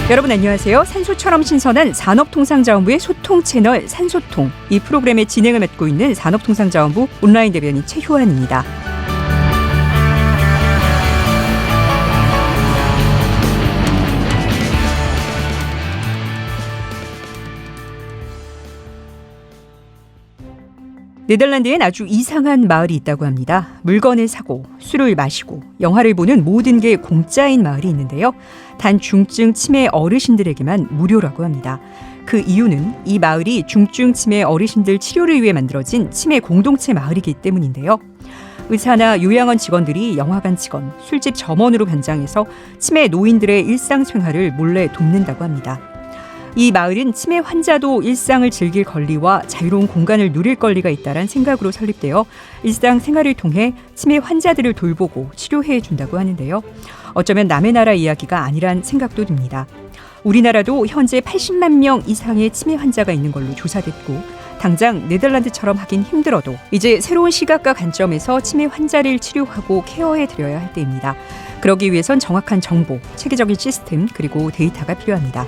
여러분 안녕하세요. 산소처럼 신선한 산업통상자원부의 소통 채널 산소통. 이 프로그램의 진행을 맡고 있는 산업통상자원부 온라인 대변인 최효환입니다. 네덜란드엔 아주 이상한 마을이 있다고 합니다. 물건을 사고 술을 마시고 영화를 보는 모든 게 공짜인 마을이 있는데요. 단 중증 치매 어르신들에게만 무료라고 합니다. 그 이유는 이 마을이 중증 치매 어르신들 치료를 위해 만들어진 치매 공동체 마을이기 때문인데요. 의사나 요양원 직원들이 영화관 직원, 술집 점원으로 변장해서 치매 노인들의 일상생활을 몰래 돕는다고 합니다. 이 마을은 치매 환자도 일상을 즐길 권리와 자유로운 공간을 누릴 권리가 있다는 생각으로 설립되어 일상생활을 통해 치매 환자들을 돌보고 치료해 준다고 하는데요. 어쩌면 남의 나라 이야기가 아니란 생각도 듭니다. 우리나라도 현재 80만 명 이상의 치매 환자가 있는 걸로 조사됐고 당장 네덜란드처럼 하긴 힘들어도 이제 새로운 시각과 관점에서 치매 환자를 치료하고 케어해드려야 할 때입니다. 그러기 위해선 정확한 정보, 체계적인 시스템 그리고 데이터가 필요합니다.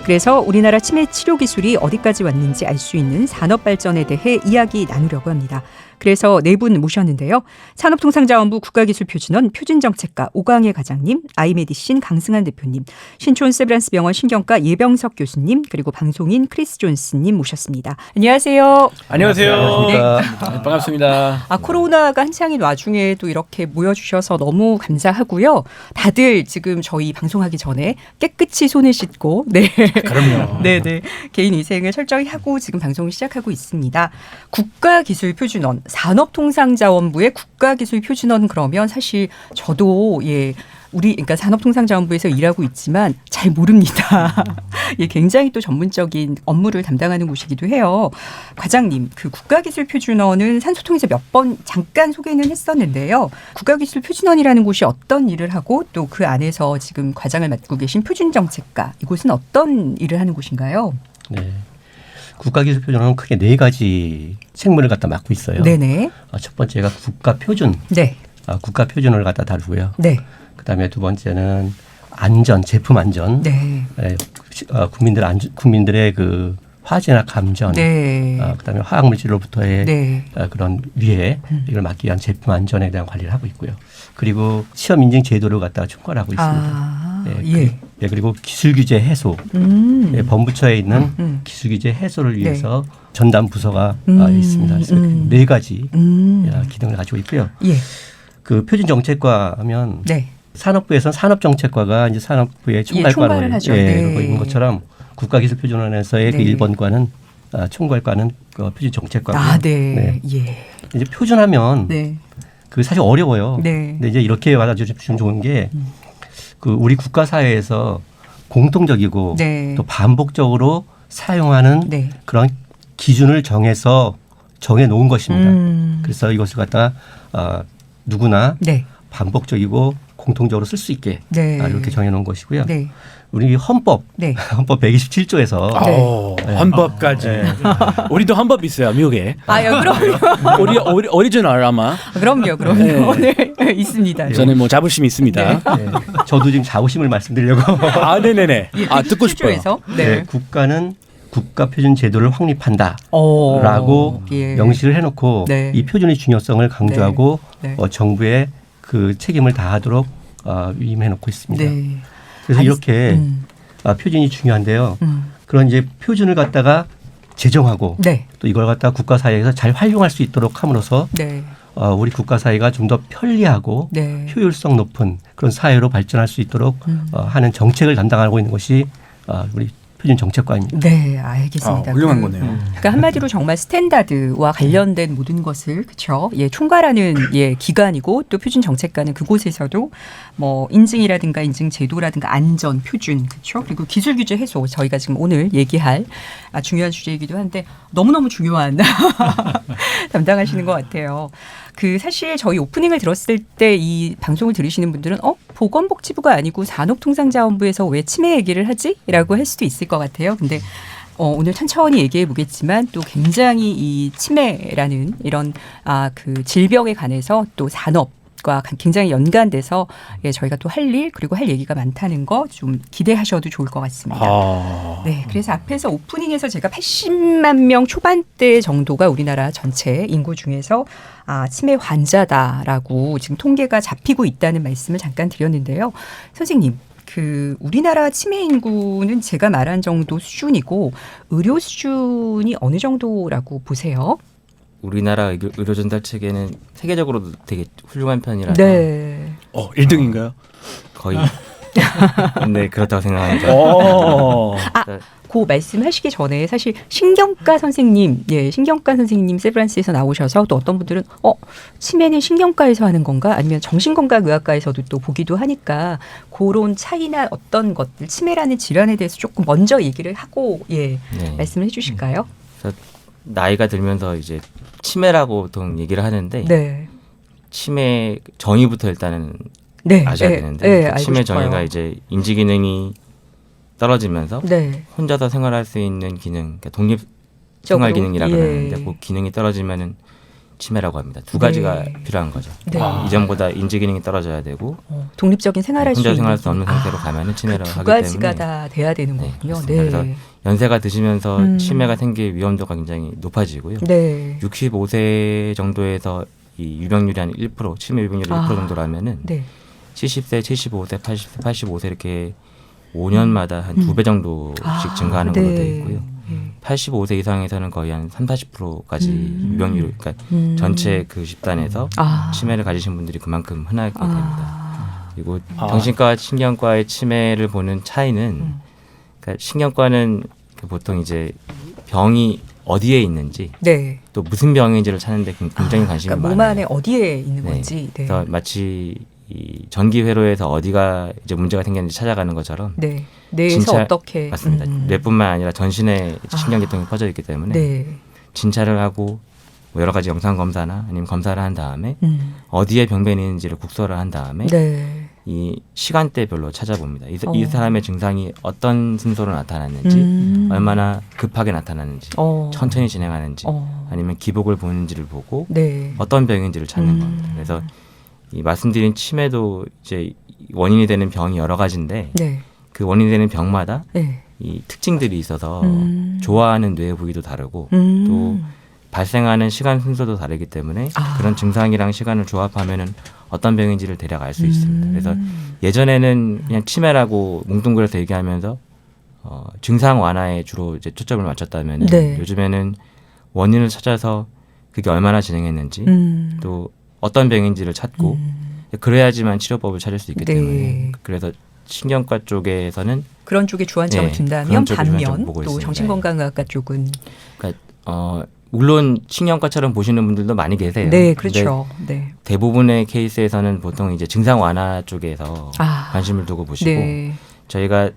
그래서 우리나라 치매 치료 기술이 어디까지 왔는지 알 수 있는 산업 발전에 대해 이야기 나누려고 합니다. 그래서 네 분 모셨는데요. 산업통상자원부 국가기술표준원 표준정책과 오광혜 과장님, 아이메디신 강승한 대표님, 신촌 세브란스병원 신경과 예병석 교수님, 그리고 방송인 크리스 존스님 모셨습니다. 안녕하세요. 안녕하세요. 네. 반갑습니다. 코로나가 한창인 와중에도 이렇게 모여주셔서 너무 감사하고요. 다들 지금 저희 방송하기 전에 깨끗이 손을 씻고 그럼요. 네네. 개인 위생을 철저히 하고 지금 방송을 시작하고 있습니다. 국가기술표준원, 산업통상자원부의 국가기술표준원 그러면 사실 저도 그러니까 산업통상자원부에서 일하고 있지만 잘 모릅니다. 굉장히 또 전문적인 업무를 담당하는 곳이기도 해요. 과장님, 그 국가기술표준원은 산소통에서 몇 번 잠깐 소개는 했었는데요. 국가기술표준원이라는 곳이 어떤 일을 하고 또 그 안에서 지금 과장을 맡고 계신 표준정책과 이곳은 어떤 일을 하는 곳인가요? 네. 국가기술표준원은 크게 네 가지 책무를 갖다 맡고 있어요. 네네. 첫 번째가 국가표준. 네. 국가표준을 갖다 다루고요. 네. 그다음에 두 번째는 안전, 제품 안전. 네. 국민들의 그 화재나 감전. 네. 그다음에 화학물질로부터의 네. 그런 위해 이걸 막기 위한 제품 안전에 대한 관리를 하고 있고요. 그리고 시험 인증 제도를 갖다가 총괄하고 있습니다. 그리고 기술 규제 해소. 법무처에 있는 기술 규제 해소를 위해서 전담 부서가 있습니다. 그래서 네 가지 기능을 가지고 있고요. 예. 그 표준 정책과 하면 산업부에서는 산업정책과가 이제 산업부의 총괄과로 하죠. 그러고 있는 것처럼 국가기술표준원에서의 그 1번과는 총괄과는 그 표준정책과고요. 이제 표준하면 그 사실 어려워요. 근데 이제 이렇게 받아주시면 좋은 게 그 우리 국가 사회에서 공통적이고 또 반복적으로 사용하는 그런 기준을 정해 놓은 것입니다. 그래서 이것을 갖다 누구나 반복적이고 공통적으로 쓸 수 있게 이렇게 정해 놓은 것이고요. 우리 헌법 127조에서 헌법까지. 우리도 헌법 있어요, 미국에. 그럼요. 우리 오리지널 아마. 그럼요. 오늘 있습니다. 저는 뭐 자부심이 있습니다. 저도 지금 자부심을 말씀드리려고. 네네네. 듣고 싶어요. 국가는 국가표준 제도를 확립한다라고 명시를 해놓고 이 표준의 중요성을 강조하고 정부의 그 책임을 다하도록 위임해놓고 있습니다. 그래서 이렇게 표준이 중요한데요. 그런 이제 표준을 갖다가 제정하고 또 이걸 갖다가 국가 사회에서 잘 활용할 수 있도록 함으로써 우리 국가 사회가 좀 더 편리하고 효율성 높은 그런 사회로 발전할 수 있도록 하는 정책을 담당하고 있는 것이 우리 표준 정책과입니다. 네, 알겠습니다. 훌륭한 거네요. 그러니까 한마디로 정말 스탠다드와 관련된 모든 것을 그렇죠. 총괄하는 기관이고 또 표준 정책과는 그곳에서도 뭐 인증이라든가 인증 제도라든가 안전 표준 그렇죠. 그리고 기술 규제 해소 저희가 지금 오늘 얘기할 중요한 주제이기도 한데 너무너무 중요한 담당하시는 것 같아요. 사실 저희 오프닝을 들었을 때 이 방송을 들으시는 분들은 보건복지부가 아니고 산업통상자원부에서 왜 치매 얘기를 하지? 라고 할 수도 있을 것 같아요. 근데 오늘 천천히 얘기해 보겠지만 또 굉장히 이 치매라는 이런 그 질병에 관해서 또 산업과 굉장히 연관돼서 저희가 또 할 일 그리고 할 얘기가 많다는 거 좀 기대하셔도 좋을 것 같습니다. 네, 그래서 앞에서 오프닝에서 제가 80만 명 초반대 정도가 우리나라 전체 인구 중에서 치매 환자다라고 지금 통계가 잡히고 있다는 말씀을 잠깐 드렸는데요. 선생님. 우리나라 치매 인구는 제가 말한 정도 수준이고 의료 수준이 어느 정도라고 보세요? 우리나라 의료 전달 체계는 세계적으로도 되게 훌륭한 편이라서 네. 1등인가요? 거의 네 그렇다고 생각합니다. 그 말씀하시기 전에 사실 신경과 선생님 세브란스에서 나오셔서 또 어떤 분들은 치매는 신경과에서 하는 건가 아니면 정신건강의학과에서도 또 보기도 하니까 그런 차이나 어떤 것들 치매라는 질환에 대해서 조금 먼저 얘기를 하고 말씀을 해주실까요? 나이가 들면서 이제 치매라고 보통 얘기를 하는데 네. 치매 정의부터 일단은 아셔야 되는데 치매 정의가 이제 인지 기능이 떨어지면서 혼자서 생활할 수 있는 기능, 그러니까 독립 생활 기능이라고 하는데 그 기능이 떨어지면은 치매라고 합니다. 두 가지가 필요한 거죠. 이전보다 인지 기능이 떨어져야 되고 독립적인 생활할 수 혼자 생활할 수 없는 상태로 가면은 치매라고 하기 때문에 두 가지가 다 돼야 되는 거군요. 그래서 연세가 드시면서 치매가 생길 위험도가 굉장히 높아지고요. 65세 정도에서 이 유병률이 한 1%, 치매 유병률이 1% 정도라면은 70세, 75세, 80세, 85세 이렇게 5년마다 한 2배 정도씩 증가하는 걸로 되어 있고요. 85세 이상에서는 거의 한 30~40%까지 유병률, 그러니까 전체 그 집단에서 치매를 가지신 분들이 그만큼 흔하게 됩니다. 그리고 정신과와 신경과의 치매를 보는 차이는 그러니까 신경과는 보통 이제 병이 어디에 있는지 또 무슨 병인지를 찾는데 굉장히 관심이 그러니까 많아요. 몸 안에 어디에 있는 건지. 그래서 마치 이 전기 회로에서 어디가 이제 문제가 생겼는지 찾아가는 것처럼 뇌에서 어떻게 맞습니다. 뇌뿐만 아니라 전신에 신경계통이 퍼져 있기 때문에 진찰을 하고 뭐 여러 가지 영상 검사나 아니면 검사를 한 다음에 어디에 병변이 있는지를 국소를 한 다음에 이 시간대별로 찾아봅니다. 이 사람의 증상이 어떤 순서로 나타났는지 얼마나 급하게 나타났는지 천천히 진행하는지 아니면 기복을 보는지를 보고 어떤 병인지를 찾는 겁니다. 그래서 이 말씀드린 치매도 이제 원인이 되는 병이 여러 가지인데 그 원인이 되는 병마다 이 특징들이 있어서 좋아하는 뇌 부위도 다르고 또 발생하는 시간 순서도 다르기 때문에 그런 증상이랑 시간을 조합하면은 어떤 병인지를 대략 알 수 있습니다. 그래서 예전에는 그냥 치매라고 뭉뚱그려서 얘기하면서 증상 완화에 주로 이제 초점을 맞췄다면 요즘에는 원인을 찾아서 그게 얼마나 진행했는지 또 어떤 병인지를 찾고 그래야지만 치료법을 찾을 수 있기 때문에 그래서 신경과 쪽에서는 그런 쪽에 주안점을 둔다면 반면 또 있습니다. 정신건강의학과 쪽은 그러니까 물론 신경과처럼 보시는 분들도 많이 계세요. 네, 그렇죠. 대부분의 케이스에서는 보통 이제 증상 완화 쪽에서 관심을 두고 보시고 저희가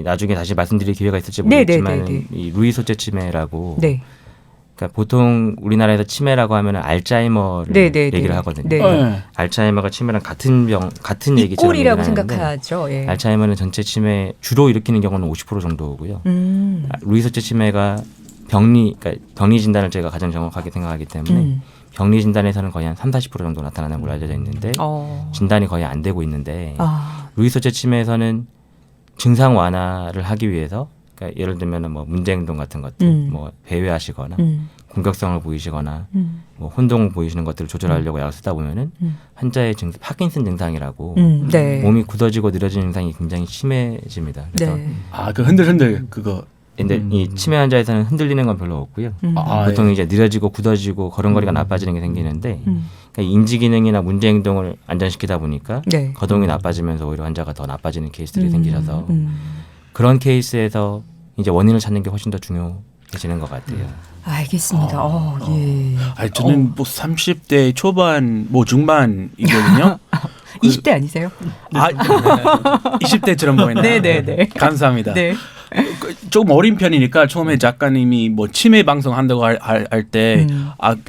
나중에 다시 말씀드릴 기회가 있을지 모르겠지만 이 루이 소재 치매라고 그러니까 보통 우리나라에서 치매라고 하면 알츠하이머를 얘기를 하거든요. 알츠하이머가 치매랑 같은 얘기처럼 이꼴이라고 생각하죠. 알츠하이머는 전체 치매 주로 일으키는 경우는 50% 정도고요. 루이 소재 치매가 그러니까 병리 진단을 제가 가장 정확하게 생각하기 때문에 병리 진단에서는 거의 한 30~40% 정도 나타나는 걸로 알려져 있는데 진단이 거의 안 되고 있는데 루이 소재 치매에서는 증상 완화를 하기 위해서 그러니까 예를 들면 뭐 문제 행동 같은 것들, 뭐 배회하시거나 공격성을 보이시거나 뭐 혼동을 보이시는 것들을 조절하려고 약을 쓰다 보면은 환자의 파킨슨 증상이라고 몸이 굳어지고 느려지는 증상이 굉장히 심해집니다. 그래서 그 흔들흔들 그거. 근데 이 치매 환자에서는 흔들리는 건 별로 없고요. 보통 이제 느려지고 굳어지고 걸음걸이가 나빠지는 게 생기는데 그러니까 인지 기능이나 문제 행동을 안전시키다 보니까 거동이 나빠지면서 오히려 환자가 더 나빠지는 케이스들이 생기셔서 그런 케이스에서 이제 원인을 찾는 게 훨씬 더 중요해지는 것 같아요. 알겠습니다. 저는 뭐 30대 초반, 뭐 중반이거든요. 20대 아니세요? 20대처럼 보이나요? 네네네. 감사합니다. 조금 어린 편이니까 처음에 작가님이 뭐 치매 방송 한다고 할 때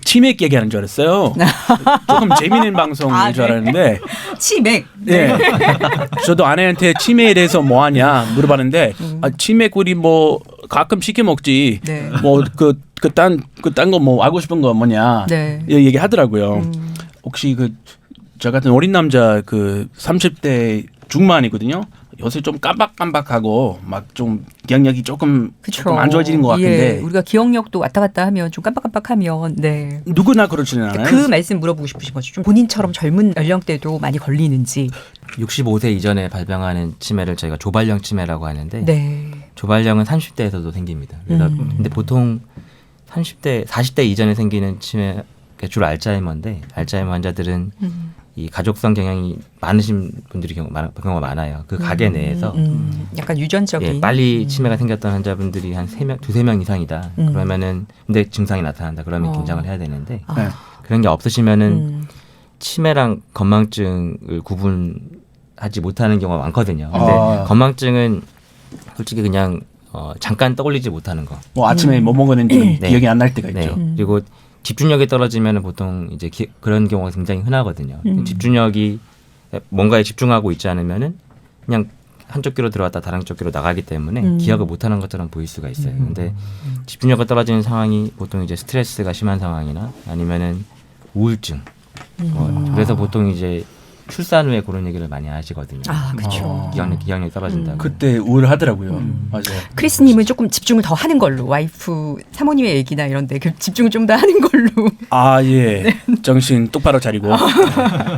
치맥 얘기하는 줄 알았어요. 조금 재미있는 방송인 줄 알았는데 치맥. 네. 저도 아내한테 치맥에 대해서 뭐 하냐 물어봤는데 치맥 우리 뭐 가끔 시켜 먹지. 네. 뭐 딴 거 뭐 알고 싶은 거 뭐냐. 네. 얘기하더라고요. 혹시 저 같은 어린 남자 30대 중반이거든요. 요새 좀 깜박깜박하고 막 좀 기억력이 조금 안 좋아지는 것 같은데. 예, 우리가 기억력도 왔다 갔다 하면 좀 깜박깜박하면 네. 누구나 그렇지는 않아요. 그 말씀 물어보고 싶으신 거죠. 좀 본인처럼 젊은 연령대도 많이 걸리는지. 65세 이전에 발병하는 치매를 저희가 조발령 치매라고 하는데 네. 조발령은 30대에서도 생깁니다. 그래서 근데 보통 30대, 40대 이전에 생기는 치매가 주로 알츠하이머인데 알츠하이머 환자들은 이 가족성 경향이 많으신 분들이 경우가 많아요. 그 가게 내에서 약간 유전적인 빨리 치매가 생겼던 환자분들이 한 3명, 2-3명 이상이다. 그러면은 근데 증상이 나타난다. 그러면 긴장을 해야 되는데 그런 게 없으시면은 치매랑 건망증을 구분하지 못하는 경우가 많거든요. 근데 건망증은 솔직히 그냥 잠깐 떠올리지 못하는 거. 뭐 아침에 뭐 먹었는지 네. 기억이 안 날 때가 있죠. 네. 그리고 집중력이 떨어지면 보통 이제 그런 경우가 굉장히 흔하거든요. 집중력이 뭔가에 집중하고 있지 않으면은 그냥 한쪽 귀로 들어왔다 다른 쪽 귀로 나가기 때문에 기억을 못하는 것처럼 보일 수가 있어요. 근데 집중력이 떨어지는 상황이 보통 이제 스트레스가 심한 상황이나 아니면은 우울증. 그래서 보통 이제 출산 후에 그런 얘기를 많이 하시거든요. 그렇죠. 기억력이 떨어진다고. 그때 우울하더라고요. 맞아요. 크리스님은 조금 집중을 더 하는 걸로 와이프 사모님의 얘기나 이런데 집중을 좀 더 하는 걸로. 예. 네. 정신 똑바로 차리고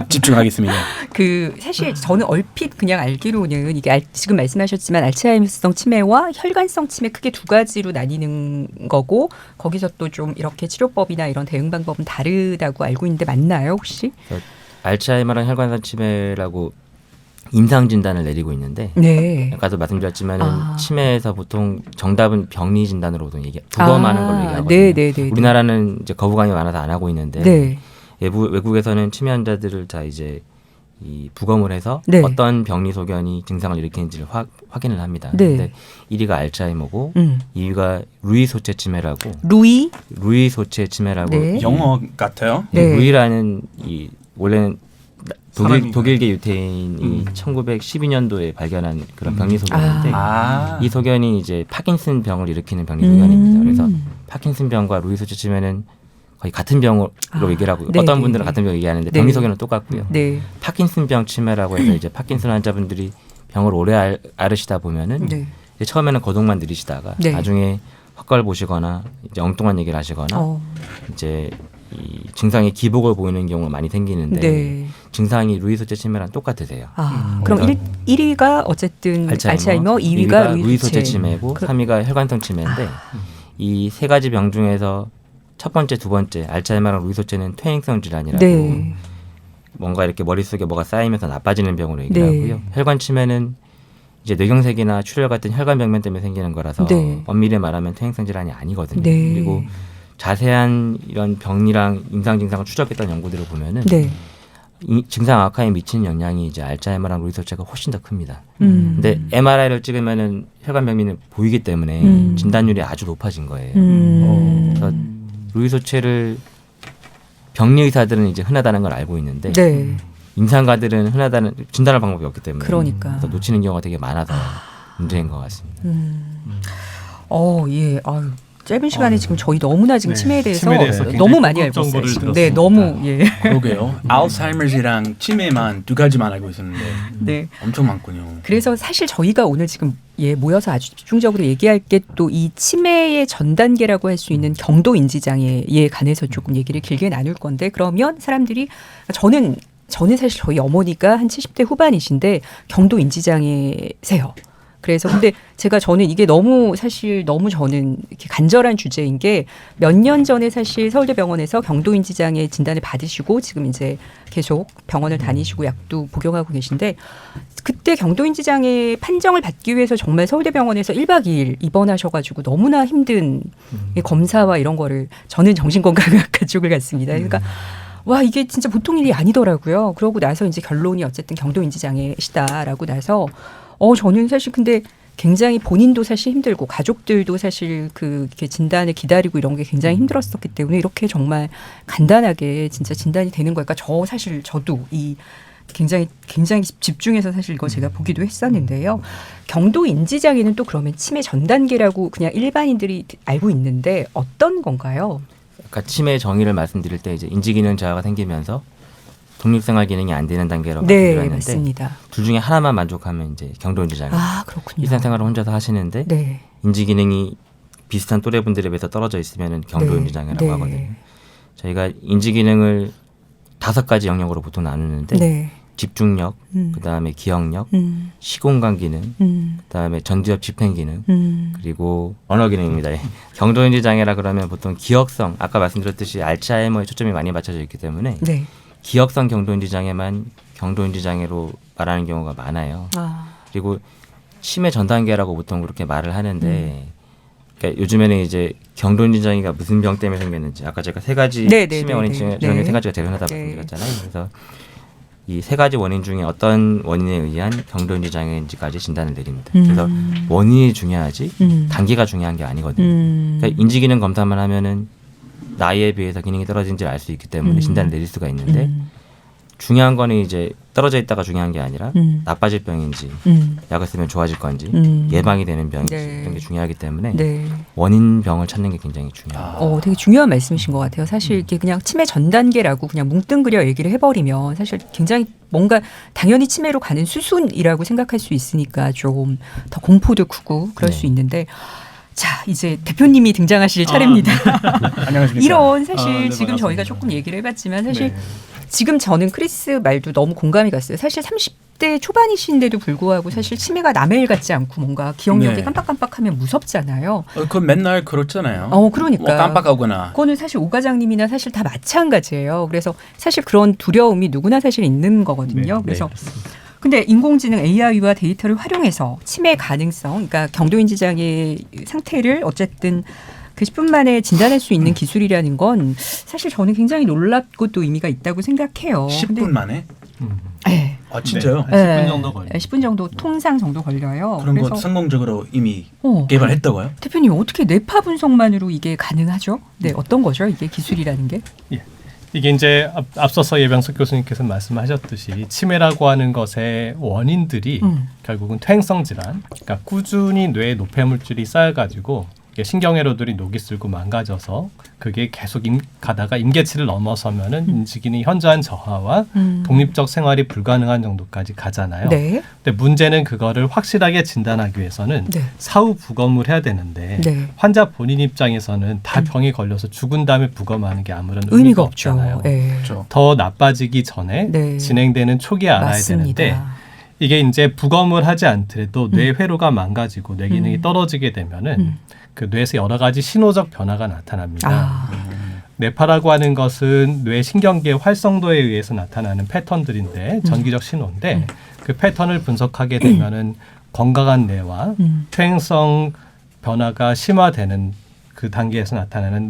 집중하겠습니다. 사실 저는 얼핏 그냥 알기로는 이게 지금 말씀하셨지만 알츠하이머성 치매와 혈관성 치매 크게 두 가지로 나뉘는 거고 거기서 또 좀 이렇게 치료법이나 이런 대응 방법은 다르다고 알고 있는데 맞나요 혹시? 알츠하이머랑 혈관성 치매라고 임상 진단을 내리고 있는데 네. 아까도 말씀드렸지만은 치매에서 보통 정답은 병리 진단으로 보통 부검하는 걸로 얘기하거든요. 네. 우리나라는 이제 거부감이 많아서 안 하고 있는데 네. 외국에서는 치매 환자들을 다 이제 이 부검을 해서 네. 어떤 병리 소견이 증상을 일으키는지를 확인을 합니다. 네. 근데 1위가 알츠하이머고 2위가 루이 소체 치매라고. 루이 소체 치매라고. 네. 영어 같아요. 네. 루이라는 이 원래는 독일계 유태인이 1912년도에 발견한 그런 병리 소견인데 이 소견이 이제 파킨슨 병을 일으키는 병리 소견입니다. 그래서 파킨슨 병과 루이 소체 치매는 거의 같은 병으로 얘기를 하고 어떤 분들은 같은 병 얘기하는데 병리 소견은 똑같고요. 네. 파킨슨병 치매라고 해서 이제 파킨슨 환자분들이 병을 오래 앓으시다 보면은 이제 처음에는 거동만 느리시다가 나중에 헛걸 보시거나 이제 엉뚱한 얘기를 하시거나 이제 이 증상이 기복을 보이는 경우가 많이 생기는데 증상이 루이 소체 치매랑 똑같으세요. 그럼 1위가 어쨌든 알츠하이머, 2위가 루이 소체 치매고 3위가 혈관성 치매인데 이 세 가지 병 중에서 첫 번째, 두 번째 알츠하이머랑 루이 소체는 퇴행성 질환이라고 뭔가 이렇게 머릿속에 뭐가 쌓이면서 나빠지는 병으로 얘기를 하고요. 혈관 치매는 이제 뇌경색이나 출혈 같은 혈관 병면 때문에 생기는 거라서 엄밀히 말하면 퇴행성 질환이 아니거든요. 그리고 자세한 이런 병리랑 임상 증상을 추적했던 연구들을 보면은 이 증상 악화에 미치는 영향이 이제 알츠하이머랑 루이 소체가 훨씬 더 큽니다. 근데 MRI를 찍으면은 혈관 병리는 보이기 때문에 진단율이 아주 높아진 거예요. 그래서 루이 소체를 병리 의사들은 이제 흔하다는 걸 알고 있는데 임상가들은 흔하다는 진단할 방법이 없기 때문에 그래서 놓치는 경우가 되게 많아서 문제인 것 같습니다. 예. 짧은 시간에 지금 저희 너무나 지금 치매에 대해서 너무 많이 알고 있어요. 네, 너무 그러게요. 알츠하이머즈랑 치매만 두 가지만 알고 있었는데 엄청 많군요. 그래서 사실 저희가 오늘 지금 모여서 아주 집중적으로 얘기할 게 또 이 치매의 전 단계라고 할 수 있는 경도 인지 장애에 관해서 조금 얘기를 길게 나눌 건데 그러면 사람들이 저는 사실 저희 어머니가 한 70대 후반이신데 경도 인지 장애세요. 그래서 근데 저는 이게 너무 저는 이렇게 간절한 주제인 게 몇 년 전에 사실 서울대병원에서 경도인지장애 진단을 받으시고 지금 이제 계속 병원을 다니시고 약도 복용하고 계신데 그때 경도인지장애 판정을 받기 위해서 정말 서울대병원에서 1박 2일 입원하셔가지고 너무나 힘든 검사와 이런 거를 저는 정신건강의학과 쪽을 갔습니다. 그러니까 와 이게 진짜 보통 일이 아니더라고요. 그러고 나서 이제 결론이 어쨌든 경도인지장애시다라고 나서 저는 사실 근데 굉장히 본인도 사실 힘들고 가족들도 사실 이렇게 진단을 기다리고 이런 게 굉장히 힘들었었기 때문에 이렇게 정말 간단하게 진짜 진단이 되는 걸까? 저도 굉장히 집중해서 사실 이거 제가 보기도 했었는데요. 경도 인지장애는 또 그러면 치매 전 단계라고 그냥 일반인들이 알고 있는데 어떤 건가요? 그러니까 치매 정의를 말씀드릴 때 이제 인지기능 저하가 생기면서 독립생활 기능이 안 되는 단계라고 말씀드렸는데 맞습니다. 둘 중에 하나만 만족하면 이제 경도인지장애. 그렇군요. 일상생활을 혼자서 하시는데 인지기능이 비슷한 또래분들에 비해서 떨어져 있으면 경도인지장애라고 하거든요. 저희가 인지기능을 5가지 영역으로 보통 나누는데 집중력, 그다음에 기억력, 시공간 기능, 그다음에 전두엽 집행 기능, 그리고 언어 기능입니다. 경도인지 장애라 그러면 보통 기억성, 아까 말씀드렸듯이 알츠하이머에 초점이 많이 맞춰져 있기 때문에 기억성 경도인지 장애만 경도인지 장애로 말하는 경우가 많아요. 그리고 치매 전 단계라고 보통 그렇게 말을 하는데 그러니까 요즘에는 이제 경도인지 장애가 무슨 병 때문에 생겼는지 아까 제가 3가지 치매 원인 중에 3가지가 제일 흔하다고 말씀드렸잖아요. 그래서 이 3가지 원인 중에 어떤 원인에 의한 경도인지 장애인지까지 진단을 내립니다. 그래서 원인이 중요하지 단계가 중요한 게 아니거든요. 그러니까 인지기능 검사만 하면은 나이에 비해서 기능이 떨어진지를 알 수 있기 때문에 진단을 내릴 수가 있는데 중요한 거는 이제 떨어져 있다가 중요한 게 아니라 나빠질 병인지 약을 쓰면 좋아질 건지 예방이 되는 병인지 이런 게 중요하기 때문에 원인병을 찾는 게 굉장히 중요합니다. 되게 중요한 말씀이신 것 같아요. 사실 이게 그냥 치매 전 단계라고 그냥 뭉뚱그려 얘기를 해버리면 사실 굉장히 뭔가 당연히 치매로 가는 수순이라고 생각할 수 있으니까 좀 더 공포도 크고 그럴 수 있는데 자, 이제 대표님이 등장하실 차례입니다. 안녕하십니까. 이런 사실 지금 저희가 조금 얘기를 해봤지만 사실 지금 저는 크리스 말도 너무 공감이 갔어요. 사실 30대 초반이신데도 불구하고 사실 치매가 남의 일 같지 않고 뭔가 기억력이 깜빡깜빡하면 무섭잖아요. 그건 맨날 그렇잖아요. 그러니까. 뭐 깜빡하거나. 그거는 사실 오 과장님이나 사실 다 마찬가지예요. 그래서 사실 그런 두려움이 누구나 사실 있는 거거든요. 그래서 근데 인공지능 AI와 데이터를 활용해서 치매 가능성, 그러니까 경도인지 장애 상태를 어쨌든 그 10분 만에 진단할 수 있는 기술이라는 건 사실 저는 굉장히 놀랍고 또 의미가 있다고 생각해요. 10분 만에? 네. 아 진짜요? 10분 정도 걸려요. 10분 정도 통상 정도 걸려요. 그런 거 성공적으로 이미 개발했다고요? 대표님 어떻게 뇌파 분석만으로 이게 가능하죠? 네, 어떤 거죠? 이게 기술이라는 게? 이게 이제 앞서서 예병석 교수님께서 말씀하셨듯이 치매라고 하는 것의 원인들이 결국은 퇴행성 질환, 그러니까 꾸준히 뇌에 노폐물질이 쌓여가지고 신경회로들이 녹이 슬고 망가져서 그게 계속 가다가 임계치를 넘어서면은 인지기능 현저한 저하와 독립적 생활이 불가능한 정도까지 가잖아요. 근데 문제는 그거를 확실하게 진단하기 위해서는 사후 부검을 해야 되는데 환자 본인 입장에서는 다 병이 걸려서 죽은 다음에 부검하는 게 아무런 의미가 없잖아요. 더 나빠지기 전에 진행되는 초기에 알아야 되는데 이게 이제 부검을 하지 않더라도 뇌 회로가 망가지고 뇌 기능이 떨어지게 되면은 그 뇌에서 여러 가지 신호적 변화가 나타납니다. 뇌파라고 하는 것은 뇌 신경계의 활성도에 의해서 나타나는 패턴들인데 전기적 신호인데 그 패턴을 분석하게 되면은 건강한 뇌와 퇴행성 변화가 심화되는 그 단계에서 나타나는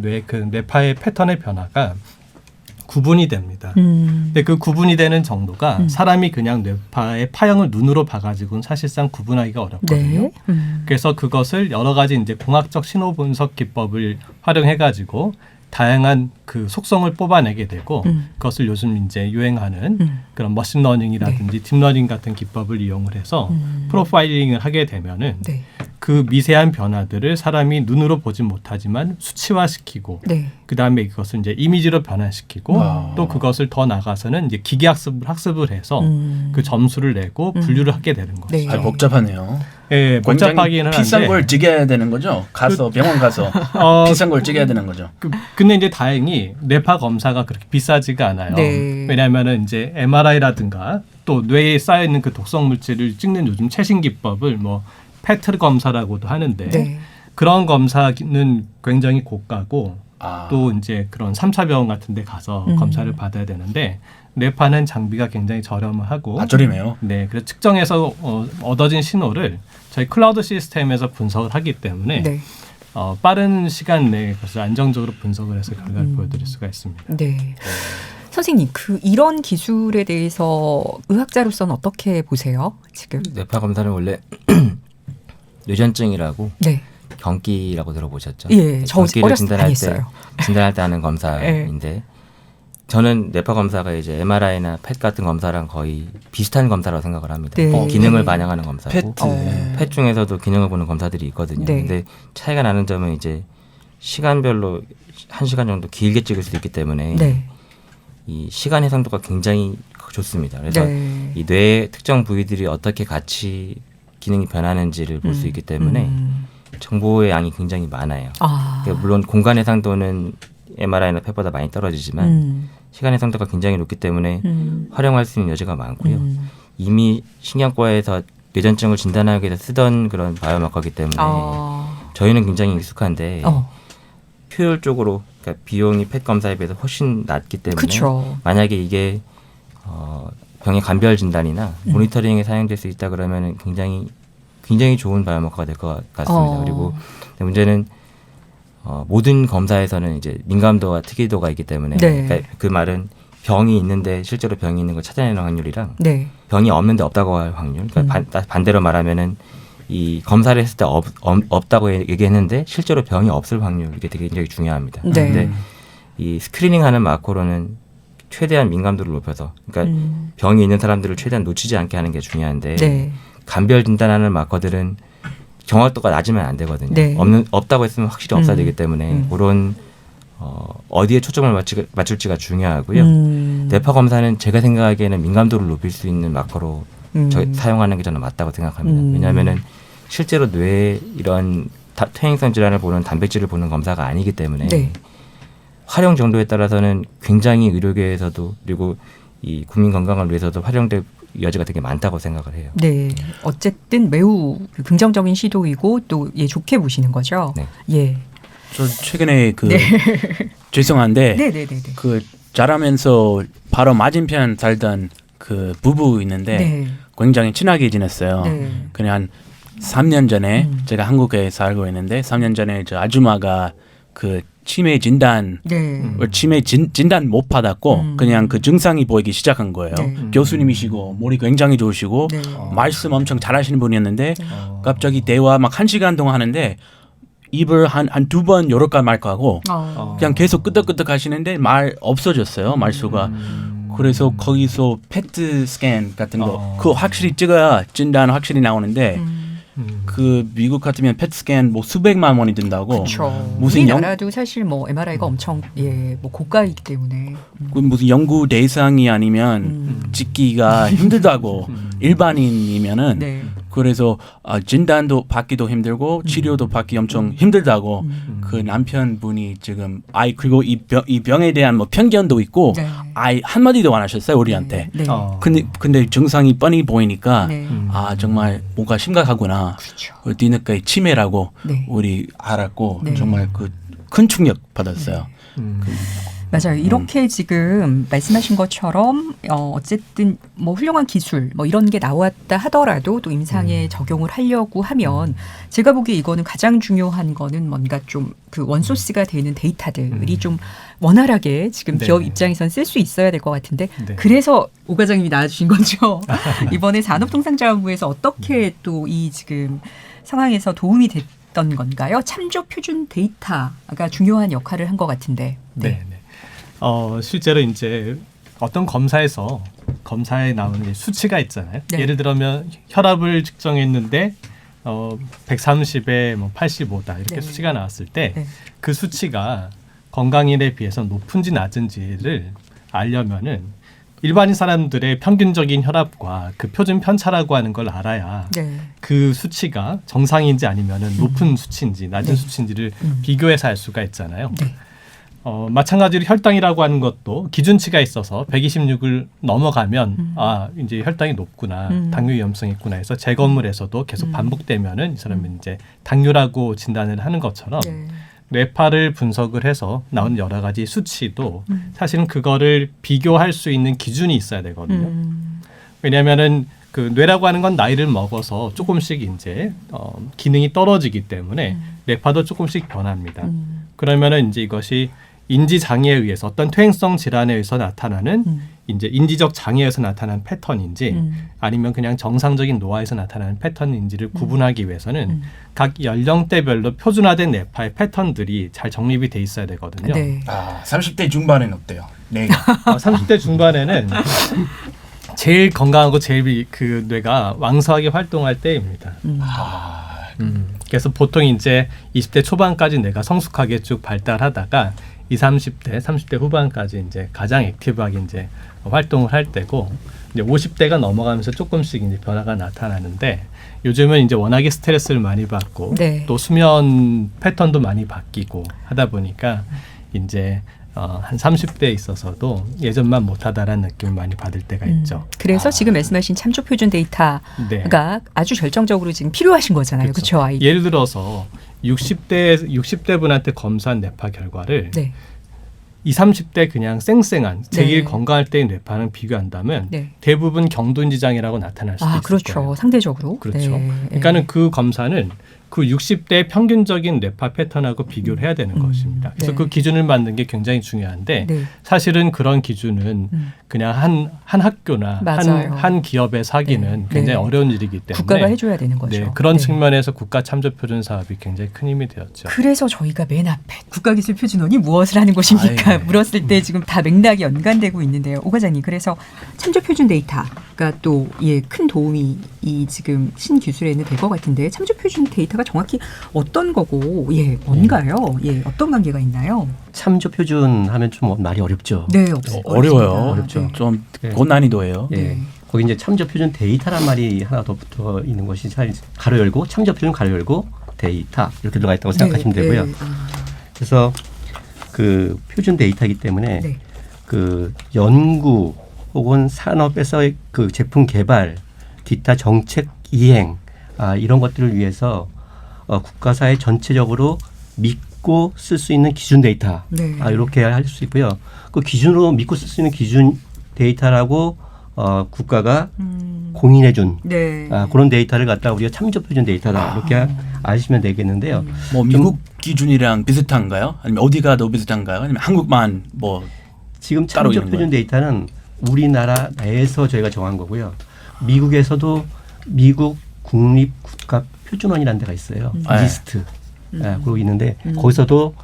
뇌파의 패턴의 변화가 구분이 됩니다. 근데 그 구분이 되는 정도가 사람이 그냥 뇌파의 파형을 눈으로 봐가지고는 사실상 구분하기가 어렵거든요. 그래서 그것을 여러 가지 이제 공학적 신호 분석 기법을 활용해가지고 다양한 그 속성을 뽑아내게 되고 그것을 요즘 이제 유행하는 그런 머신러닝이라든지 딥러닝 같은 기법을 이용을 해서 프로파일링을 하게 되면은 그 미세한 변화들을 사람이 눈으로 보지 못하지만 수치화시키고 그다음에 이것을 이제 이미지로 변환시키고 또 그것을 더 나가서는 이제 기계 학습을 해서 그 점수를 내고 분류를 하게 되는 거죠. 아, 복잡하네요. 예, 복잡하기는 한데 비싼 걸 찍어야 되는 거죠. 병원 가서 비싼 걸 찍어야 되는 거죠. 근데 이제 다행히 뇌파 검사가 그렇게 비싸지가 않아요. 왜냐하면은 이제 MRI라든가 또 뇌에 쌓여 있는 그 독성 물질을 찍는 요즘 최신 기법을 뭐 페트 검사라고도 하는데 그런 검사는 굉장히 고가고 또 이제 그런 3차 병원 같은 데 가서 검사를 받아야 되는데 뇌파는 장비가 굉장히 저렴하고 저렴해요. 네, 그래서 측정해서 얻어진 신호를 저희 클라우드 시스템에서 분석을 하기 때문에 빠른 시간 내에 그것을 안정적으로 분석을 해서 결과를 보여드릴 수가 있습니다. 선생님, 이런 기술에 대해서 의학자로서는 어떻게 보세요? 지금 뇌파 검사는 원래 뇌전증이라고 네. 경기라고 들어보셨죠? 예, 저 경기를 어렸을 때 많이 했어요. 진단할 때 하는 검사인데 저는 뇌파 검사가 이제 MRI나 펫 같은 검사랑 거의 비슷한 검사라고 생각을 합니다. 네. 기능을 네. 반영하는 검사고 펫 중에서도 기능을 보는 검사들이 있거든요. 네. 근데 차이가 나는 점은 이제 시간별로 1시간 정도 길게 찍을 수도 있기 때문에 네. 이 시간 해상도가 굉장히 좋습니다. 그래서 네. 이 뇌의 특정 부위들이 어떻게 같이 기능이 변하는지를 볼 수 있기 때문에 정보의 양이 굉장히 많아요. 그러니까 물론 공간 해상도는 MRI나 펫보다 많이 떨어지지만 시간 해상도가 굉장히 높기 때문에 활용할 수 있는 여지가 많고요. 이미 신경과에서 뇌전증을 진단하기 위해서 쓰던 그런 바이오마커이기 때문에 저희는 굉장히 익숙한데 효율적으로 그러니까 비용이 펫 검사에 비해서 훨씬 낮기 때문에 그쵸. 만약에 이게 병의 감별 진단이나 모니터링에 사용될 수 있다 그러면 굉장히 좋은 바이오마커가 될 것 같습니다. 그리고 문제는 모든 검사에서는 이제 민감도와 특이도가 있기 때문에 네. 그러니까 그 말은 병이 있는데 실제로 병이 있는 걸 찾아내는 확률이랑 네. 병이 없는데 없다고 할 확률. 그러니까 반대로 말하면은 이 검사를 했을 때 없다고 얘기했는데 실제로 병이 없을 확률 이게 되게 굉장히 중요합니다. 네. 그런데 이 스크리닝하는 마커로는 최대한 민감도를 높여서 그러니까 병이 있는 사람들을 최대한 놓치지 않게 하는 게 중요한데 네. 감별 진단하는 마커들은 정확도가 낮으면 안 되거든요. 네. 없다고 했으면 확실히 없어야 되기 때문에 그런 어디에 초점을 맞출지가 중요하고요. 뇌파 검사는 제가 생각하기에는 민감도를 높일 수 있는 마커로 사용하는 게 저는 맞다고 생각합니다. 왜냐하면은 실제로 뇌에 이런 퇴행성 질환을 보는 단백질을 보는 검사가 아니기 때문에 네. 활용 정도에 따라서는 굉장히 의료계에서도 그리고 이 국민 건강을 위해서도 활용될 여지가 되게 많다고 생각을 해요. 네, 어쨌든 매우 긍정적인 시도이고 또 좋게 보시는 거죠. 네. 예. 저 최근에 죄송한데 그 자라면서 바로 맞은편 살던 그 부부 있는데 굉장히 친하게 지냈어요. 그냥 한 3년 전에 제가 한국에 살고 있는데 3년 전에 저 아줌마가 그 치매 진단 치매 진단 못 받았고 그냥 그 증상이 보이기 시작한 거예요. 교수님이시고 머리 굉장히 좋으시고 말씀 엄청 잘하시는 분이었는데 갑자기 대화 막 1시간 동안 하는데 입을 한 2번 요럴까 말까 하고 그냥 계속 끄덕끄덕 하시는데 말 없어졌어요. 말수가. 그래서 거기서 페트 스캔 같은 거 그거 확실히 찍어야 진단 확실히 나오는데 그 미국 같으면 페트 스캔 뭐 수백만 원이 든다고. 그렇죠. 우리나라도 사실 뭐 MRI가 엄청 뭐 고가이기 때문에 그 무슨 연구 대상이 아니면 찍기가 힘들다고 일반인이면은 그래서 진단도 받기도 힘들고 치료도 받기 엄청 힘들다고 그 남편분이 지금 그리고 이 병에 대한 뭐 편견도 있고 한마디도 안 하셨어요 우리한테. 근데 증상이 뻔히 보이니까 정말 뭔가 심각하구나. 그렇죠. 뒤늦게 치매라고 우리 알았고 정말 그 큰 충격 받았어요. 맞아요. 이렇게 지금 말씀하신 것처럼 어쨌든 뭐 훌륭한 기술 뭐 이런 게 나왔다 하더라도 또 임상에 적용을 하려고 하면 제가 보기에 이거는 가장 중요한 거는 뭔가 좀 그 원소스가 되는 데이터들이 좀 원활하게 지금 기업 입장에선 쓸 수 있어야 될 것 같은데 그래서 오 과장님이 나와주신 거죠. 이번에 산업통상자원부에서 어떻게 또 이 지금 상황에서 도움이 됐던 건가요? 참조 표준 데이터가 중요한 역할을 한 것 같은데. 실제로 이제 어떤 검사에 나오는 수치가 있잖아요. 예를 들면 혈압을 측정했는데 130에 뭐 85다 이렇게 수치가 나왔을 때 그 수치가 건강인에 비해서 높은지 낮은지를 알려면은 일반인 사람들의 평균적인 혈압과 그 표준 편차라고 하는 걸 알아야 그 수치가 정상인지 아니면은 높은 수치인지 낮은 수치인지를 비교해서 알 수가 있잖아요. 마찬가지로 혈당이라고 하는 것도 기준치가 있어서 126을 넘어가면 이제 혈당이 높구나, 당뇨 위험성이 있구나 해서 재검을 해서도 계속 반복되면은 이 사람은 이제 당뇨라고 진단을 하는 것처럼 뇌파를 분석을 해서 나오는 여러 가지 수치도 사실은 그거를 비교할 수 있는 기준이 있어야 되거든요. 왜냐하면은 그 뇌라고 하는 건 나이를 먹어서 조금씩 이제 기능이 떨어지기 때문에 뇌파도 조금씩 변합니다. 그러면은 이제 이것이 인지 장애에 의해서 어떤 퇴행성 질환에 의해서 나타나는 이제 인지적 장애에서 나타나는 패턴인지 아니면 그냥 정상적인 노화에서 나타나는 패턴인지를 구분하기 위해서는 각 연령대별로 표준화된 뇌파의 패턴들이 잘 정립이 돼 있어야 되거든요. 네. 30대 중반에는 어때요? 네. 30대 중반에는 제일 건강하고 제일 그 뇌가 왕성하게 활동할 때입니다. 그래서 보통 이제 20대 초반까지 뇌가 성숙하게 쭉 발달하다가 30대 후반까지 이제 가장 액티브하게 이제 활동을 할 때고 이제 50대가 넘어가면서 조금씩 이제 변화가 나타나는데 요즘은 이제 워낙에 스트레스를 많이 받고 네. 또 수면 패턴도 많이 바뀌고 하다 보니까 이제 한 30대에 있어서도 예전만 못하다라는 느낌을 많이 받을 때가 있죠. 그래서 지금 말씀하신 참조 표준 데이터가 네. 아주 결정적으로 지금 필요하신 거잖아요. 그렇죠? 아이. 예를 들어서 60대 분한테 검사한 뇌파 결과를 네. 20, 30대 그냥 쌩쌩한 제일 네. 건강할 때의 뇌파랑 비교한다면 네. 대부분 경도인지 장애라고 나타날 수도 있을 그렇죠. 거예요. 상대적으로. 그렇죠. 네. 그러니까는 그 검사는 그 60대의 평균적인 뇌파 패턴하고 비교를 해야 되는 것입니다. 그래서 네. 그 기준을 만든 게 굉장히 중요한데 네. 사실은 그런 기준은 그냥 한 학교나 한 기업에서 하기는 네. 굉장히 네. 어려운 일이기 때문에 국가가 해줘야 되는 거죠. 네, 그런 네. 측면에서 국가 참조 표준 사업이 굉장히 큰 힘이 되었죠. 그래서 저희가 맨 앞에 국가기술표준원이 무엇을 하는 곳입니까? 물었을 때 지금 다 맥락이 연관되고 있는데요. 오 과장님, 그래서 참조표준 데이터가 또 큰 도움이 이 지금 신기술에는 될 것 같은데 참조표준 데이터가 정확히 어떤 거고 뭔가요? 어떤 관계가 있나요? 참조 표준 하면 좀 말이 어렵죠. 네, 어려워요. 어렵죠. 네. 좀 네. 고난이도예요. 예. 네. 거기 이제 참조 표준 데이터란 말이 하나 더 붙어 있는 것이 가로 열고 참조 표준 가로 열고 데이터 이렇게 들어가 있다고 생각하시면 되고요. 그래서 그 표준 데이터이기 때문에 네. 그 연구 혹은 산업에서의 그 제품 개발, 기타 정책 이행 이런 것들을 위해서 국가사회 전체적으로 믿고 쓸 수 있는 기준 데이터 네. 이렇게 할 수 있고요. 그 기준으로 믿고 쓸 수 있는 기준 데이터라고 국가가 공인해준 네. 그런 데이터를 갖다 우리가 참조 표준 데이터다 이렇게 아시면 되겠는데요. 뭐 미국 기준이랑 비슷한가요? 아니면 어디가 더 비슷한가요? 아니면 한국만 뭐 지금 따로 참조 있는 표준 거예요? 데이터는 우리나라 내에서 저희가 정한 거고요. 미국에서도 미국 국립국가표준원이라는 데가 있어요. 네. 리스트. 그러고 있는데 거기서도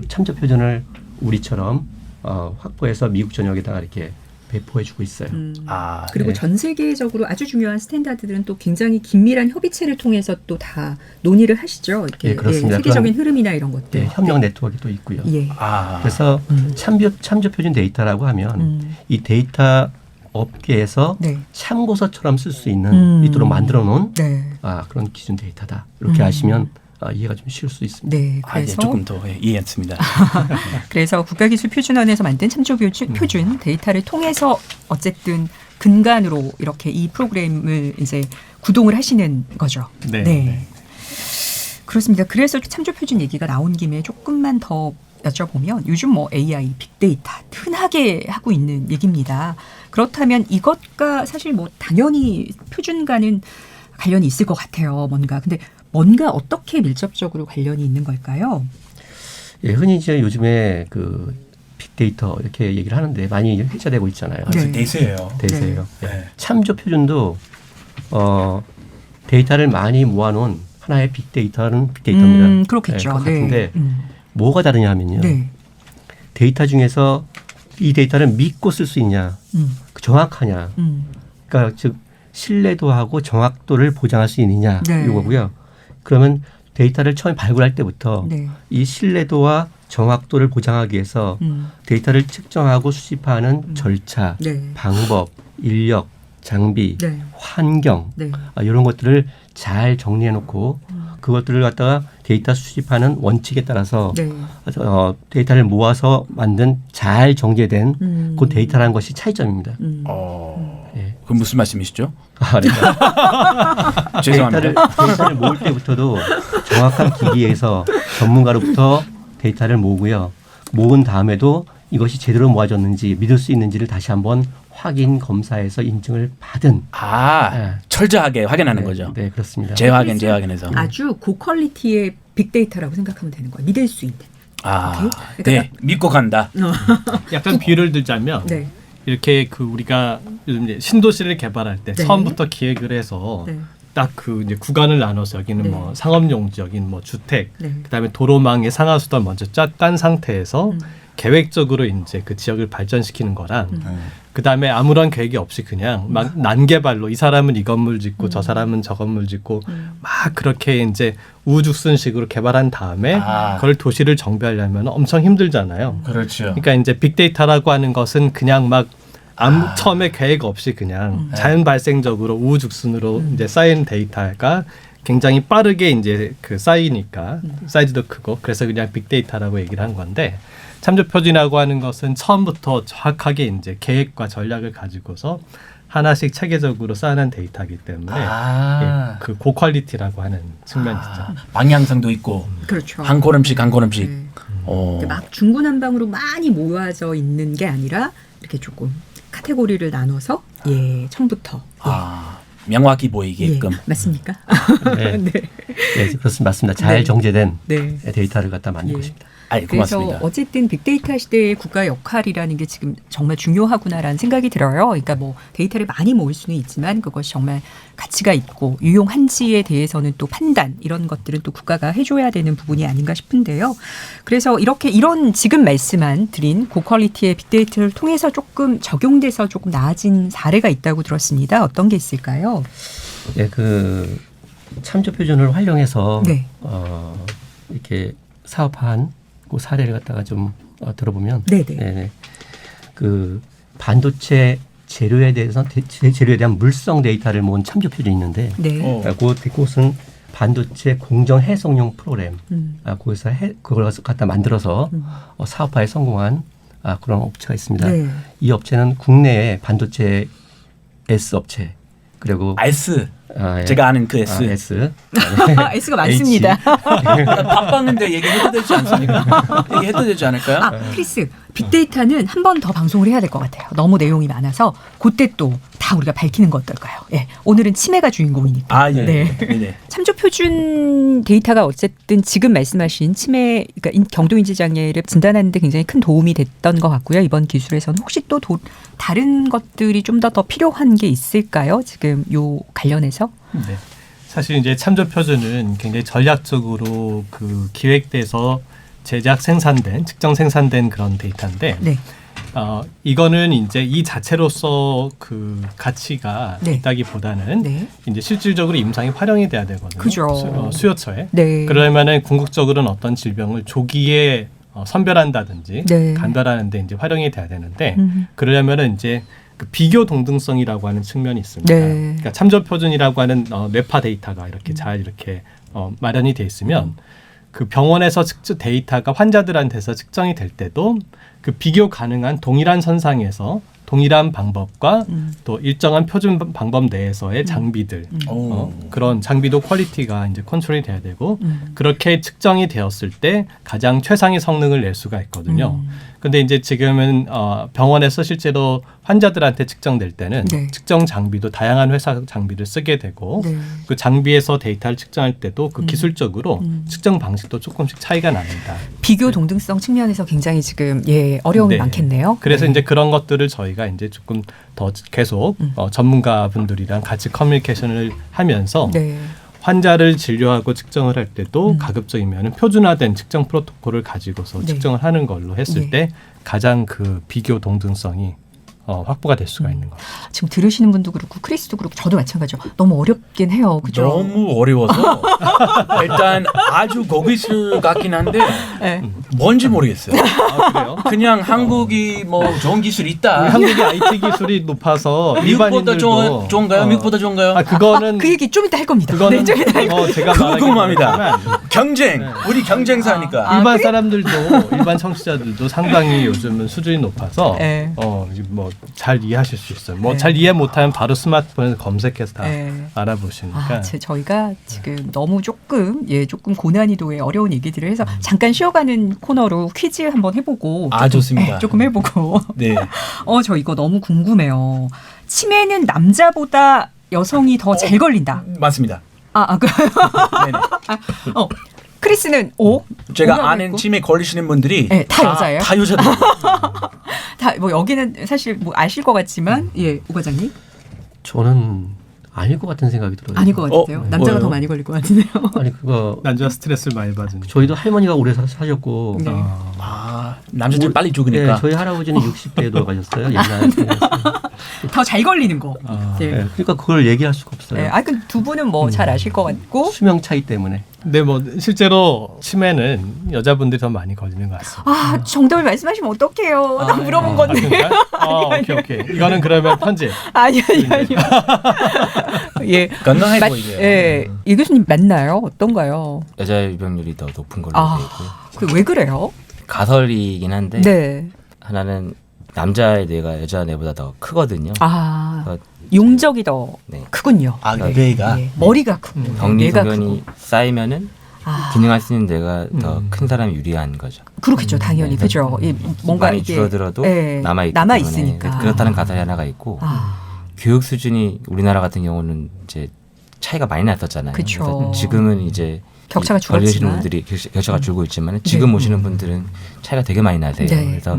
참조 표준을 우리처럼 확보해서 미국 전역에다가 이렇게 배포해주고 있어요. 그리고 네. 전 세계적으로 아주 중요한 스탠다드들은 또 굉장히 긴밀한 협의체를 통해서 또 다 논의를 하시죠. 이렇게 예, 그렇습니다. 세계적인 흐름이나 이런 것들. 네, 협력 네트워크도 있고요. 예. 그래서 참조 표준 데이터라고 하면 이 데이터 업계에서 네. 참고서처럼 쓸 수 있는 있도록 만들어 놓은 네. 그런 기준 데이터다. 이렇게 아시면 이해가 좀 쉬울 수 있습니다. 네, 그래서 조금 더 이해했습니다. 그래서 국가기술표준원에서 만든 참조표준 데이터를 통해서 어쨌든 근간으로 이렇게 이 프로그램을 이제 구동을 하시는 거죠. 네. 그렇습니다. 그래서 참조표준 얘기가 나온 김에 조금만 더 여쭤보면 요즘 뭐 AI, 빅데이터 흔하게 하고 있는 얘기입니다. 그렇다면 이것과 사실 뭐 당연히 표준과는 관련이 있을 것 같아요. 뭔가 어떻게 밀접적으로 관련이 있는 걸까요? 예, 흔히 이제 요즘에 그 빅데이터 이렇게 얘기를 하는데 많이 회자되고 있잖아요. 네. 대세예요. 대세예요. 네. 참조 표준도 데이터를 많이 모아놓은 하나의 빅데이터는 빅데이터입니다. 그렇겠죠. 네, 같은데 네. 뭐가 다르냐면요. 네. 데이터 중에서 이 데이터를 믿고 쓸 수 있냐, 정확하냐, 그러니까 즉 신뢰도하고 정확도를 보장할 수 있느냐 네. 이거고요. 그러면 데이터를 처음 발굴할 때부터 네. 이 신뢰도와 정확도를 보장하기 위해서 데이터를 측정하고 수집하는 절차, 네. 방법, 인력, 장비, 네. 환경 네. 이런 것들을 잘 정리해 놓고 그것들을 갖다가 데이터 수집하는 원칙에 따라서 네. 데이터를 모아서 만든 잘 정제된 그 데이터라는 것이 차이점입니다. 예. 그건 무슨 말씀이시죠? 네. 죄송합니다. 데이터를 모을 때부터도 정확한 기기에서 전문가로부터 데이터를 모으고요. 모은 다음에도 이것이 제대로 모아졌는지 믿을 수 있는지를 다시 한번 확인 검사해서 인증을 받은 네. 철저하게 확인하는 거죠. 네, 그렇습니다. 재확인해서. 아주 고퀄리티의 빅데이터라고 생각하면 되는 거예요. 믿을 수 있는. 그러니까 네, 믿고 간다. 약간 비유를 들자면 네. 이렇게 그 우리가 요즘 이제 신도시를 개발할 때 네. 처음부터 기획을 해서 딱 그 이제 구간을 나눠서 여기는 뭐 상업용지, 여기는 뭐 주택, 그다음에 도로망의 상하수도 먼저 쫙 깐 상태에서 계획적으로 이제 그 지역을 발전시키는 거랑 그다음에 아무런 계획이 없이 그냥 막 난개발로 이 사람은 이 건물 짓고 저 사람은 저 건물 짓고 막 그렇게 이제 우후죽순식으로 개발한 다음에 그걸 도시를 정비하려면 엄청 힘들잖아요. 그렇죠. 그러니까 이제 빅데이터라고 하는 것은 그냥 막 처음에 계획 없이 그냥 자연 발생적으로 우후죽순으로 이제 쌓인 데이터가 굉장히 빠르게 이제 그 쌓이니까 사이즈도 크고 그래서 그냥 빅데이터라고 얘기를 한 건데 참조표준이라고 하는 것은 처음부터 정확하게 이제 계획과 전략을 가지고서 하나씩 체계적으로 쌓아낸 데이터이기 때문에 그 고퀄리티라고 하는 측면이 있죠. 방향성도 있고 그렇죠. 한 걸음씩 한 걸음씩. 막 중구난방으로 많이 모아져 있는 게 아니라 이렇게 조금 카테고리를 나눠서 처음부터 명확히 보이게끔. 맞습니까? 네. 네, 그렇습니다. 맞습니다. 잘 정제된 데이터를 갖다 만든 것입니다. 그래서 고맙습니다. 어쨌든 빅데이터 시대의 국가 역할이라는 게 지금 정말 중요하구나라는 생각이 들어요. 그러니까 뭐 데이터를 많이 모을 수는 있지만 그것이 정말 가치가 있고 유용한지에 대해서는 또 판단 이런 것들은 또 국가가 해줘야 되는 부분이 아닌가 싶은데요. 그래서 이런 지금 말씀한 드린 고퀄리티의 빅데이터를 통해서 조금 적용돼서 조금 나아진 사례가 있다고 들었습니다. 어떤 게 있을까요? 네, 그 참조 표준을 활용해서 이렇게 사업한 그 사례를 갖다가 좀 들어보면, 그 반도체 재료에 대해서 재료에 대한 물성 데이터를 모은 참조 표준이 있는데, 그것은 반도체 공정 해석용 프로그램, 거기서 그걸 갖다 만들어서 사업화에 성공한 그런 업체가 있습니다. 이 업체는 국내의 반도체 S 업체. 그리고 S 제가 아는 그 S. S. S가 많습니다. 바빴는데 얘기해도 되지 않습니까? 얘기해도 되지 않을까요? 크리스, 빅데이터는 한 번 더 방송을 해야 될 것 같아요. 너무 내용이 많아서 그때 또 다 우리가 밝히는 거 어떨까요? 오늘은 치매가 주인공이니까. 참조 표준 데이터가 어쨌든 지금 말씀하신 치매, 그러니까 경도인지 장애를 진단하는 데 굉장히 큰 도움이 됐던 것 같고요. 이번 기술에서는 혹시 또 다른 것들이 좀 더 필요한 게 있을까요? 지금 요 관련해서? 네. 사실 이제 참조 표준은 굉장히 전략적으로 그 기획돼서 제작 생산된, 측정 생산된 그런 데이터인데, 이거는 이제 이 자체로서 그 가치가 있다기보다는 이제 실질적으로 임상에 활용이 돼야 되거든요. 그죠. 수요처에. 그러면은 궁극적으로는 어떤 질병을 조기에 선별한다든지 간별하는데 이제 활용이 돼야 되는데, 그러려면은 이제 그 비교 동등성이라고 하는 측면이 있습니다. 그러니까 참조 표준이라고 하는 뇌파 데이터가 이렇게 잘 이렇게 마련이 돼 있으면 그 병원에서 측정 데이터가 환자들한테서 측정이 될 때도 그 비교 가능한 동일한 선상에서 동일한 방법과 또 일정한 표준 방법 내에서의 장비들 그런 장비도 퀄리티가 이제 컨트롤이 돼야 되고 그렇게 측정이 되었을 때 가장 최상의 성능을 낼 수가 있거든요. 근데 이제 지금은 병원에서 실제로 환자들한테 측정될 때는 측정 장비도 다양한 회사 장비를 쓰게 되고 그 장비에서 데이터를 측정할 때도 그 기술적으로 측정 방식도 조금씩 차이가 납니다. 비교 동등성 측면에서 굉장히 지금 어려움이 많겠네요. 그래서 이제 그런 것들을 저희가 이제 조금 더 계속 전문가분들이랑 같이 커뮤니케이션을 하면서 환자를 진료하고 측정을 할 때도 가급적이면 표준화된 측정 프로토콜을 가지고서 측정을 하는 걸로 했을 때 가장 그 비교 동등성이 확보가 될 수가 있는 거죠. 지금 들으시는 분도 그렇고 크리스도 그렇고 저도 마찬가지죠. 너무 어렵긴 해요. 그죠? 너무 어려워서 일단 아주 고기술 같긴 한데 뭔지 모르겠어요. 그래요? 그냥 한국이 뭐 좋은 기술이 있다. 한국의 IT 기술이 높아서 미국보다 좋은가요? 미국보다 좋은가요? 그거는 그 얘기 좀 이따 할 겁니다. 그거는 제가 궁금합니다. 경쟁, 우리 경쟁사니까. 일반 사람들도 일반 청취자들도 상당히 요즘은 수준이 높아서 뭐 잘 이해하실 수 있어요. 뭐 잘 이해 못하면 바로 스마트폰에서 검색해서 다 알아보시니까. 저희가 지금 너무 조금 고난이도의 어려운 얘기들을 해서 잠깐 쉬어가는 코너로 퀴즈 한번 해보고. 좋습니다. 조금 해보고. 저 이거 너무 궁금해요. 치매는 남자보다 여성이 더 잘 걸린다. 맞습니다. 크리스는 O. 제가 아는 치매 걸리시는 분들이 네, 다 여자예요? 다 여자들. 다 뭐 여기는 사실 뭐 아실 것 같지만 오 과장님. 저는 아닐 것 같은 생각이 들어요. 아닐 것 같으세요? 남자가 뭐예요? 더 많이 걸릴 것 같은데요. 아니 그거 남자 스트레스를 많이 받은. 저희도 할머니가 오래 사셨고 네. 남자들 빨리 죽으니까. 네, 저희 할아버지는 60대에 돌아가셨어요. 옛날에. 더 잘 걸리는 거. 네. 네, 그러니까 그걸 얘기할 수가 없어요. 네. 두 분은 뭐 잘 아실 것 같고. 수명 차이 때문에. 근데 뭐 실제로 치매는 여자분들이 더 많이 걸리는 것 같습니다. 정답을 말씀하시면 어떡해요. 나 물어본 건데. 오케이. 이거는 그러면 편집. 아니요. 예. 건강해 보이세요. 예. 이 교수님 맞나요? 어떤가요? 여자 유병률이 더 높은 걸로 되어 있고요. 왜 그래요? 가설이긴 한데 네. 하나는 남자의 뇌가 여자 뇌보다 더 크거든요. 용적이 더 크군요. 뇌가 머리가 크고 병리소변이 쌓이면은 기능할 수 있는 뇌가 더 큰 사람이 유리한 거죠. 그렇겠죠, 당연히. 그죠. 뭔가 많이 이게 줄어들어도 남아 있으니까. 그렇다는 가설이 하나가 있고 교육 수준이 우리나라 같은 경우는 이제 차이가 많이 났었잖아요. 그래서 지금은 이제 격차가 줄었지만 분들이 격차가 줄고 있지만 지금 오시는 분들은 차이가 되게 많이 나세요. 그래서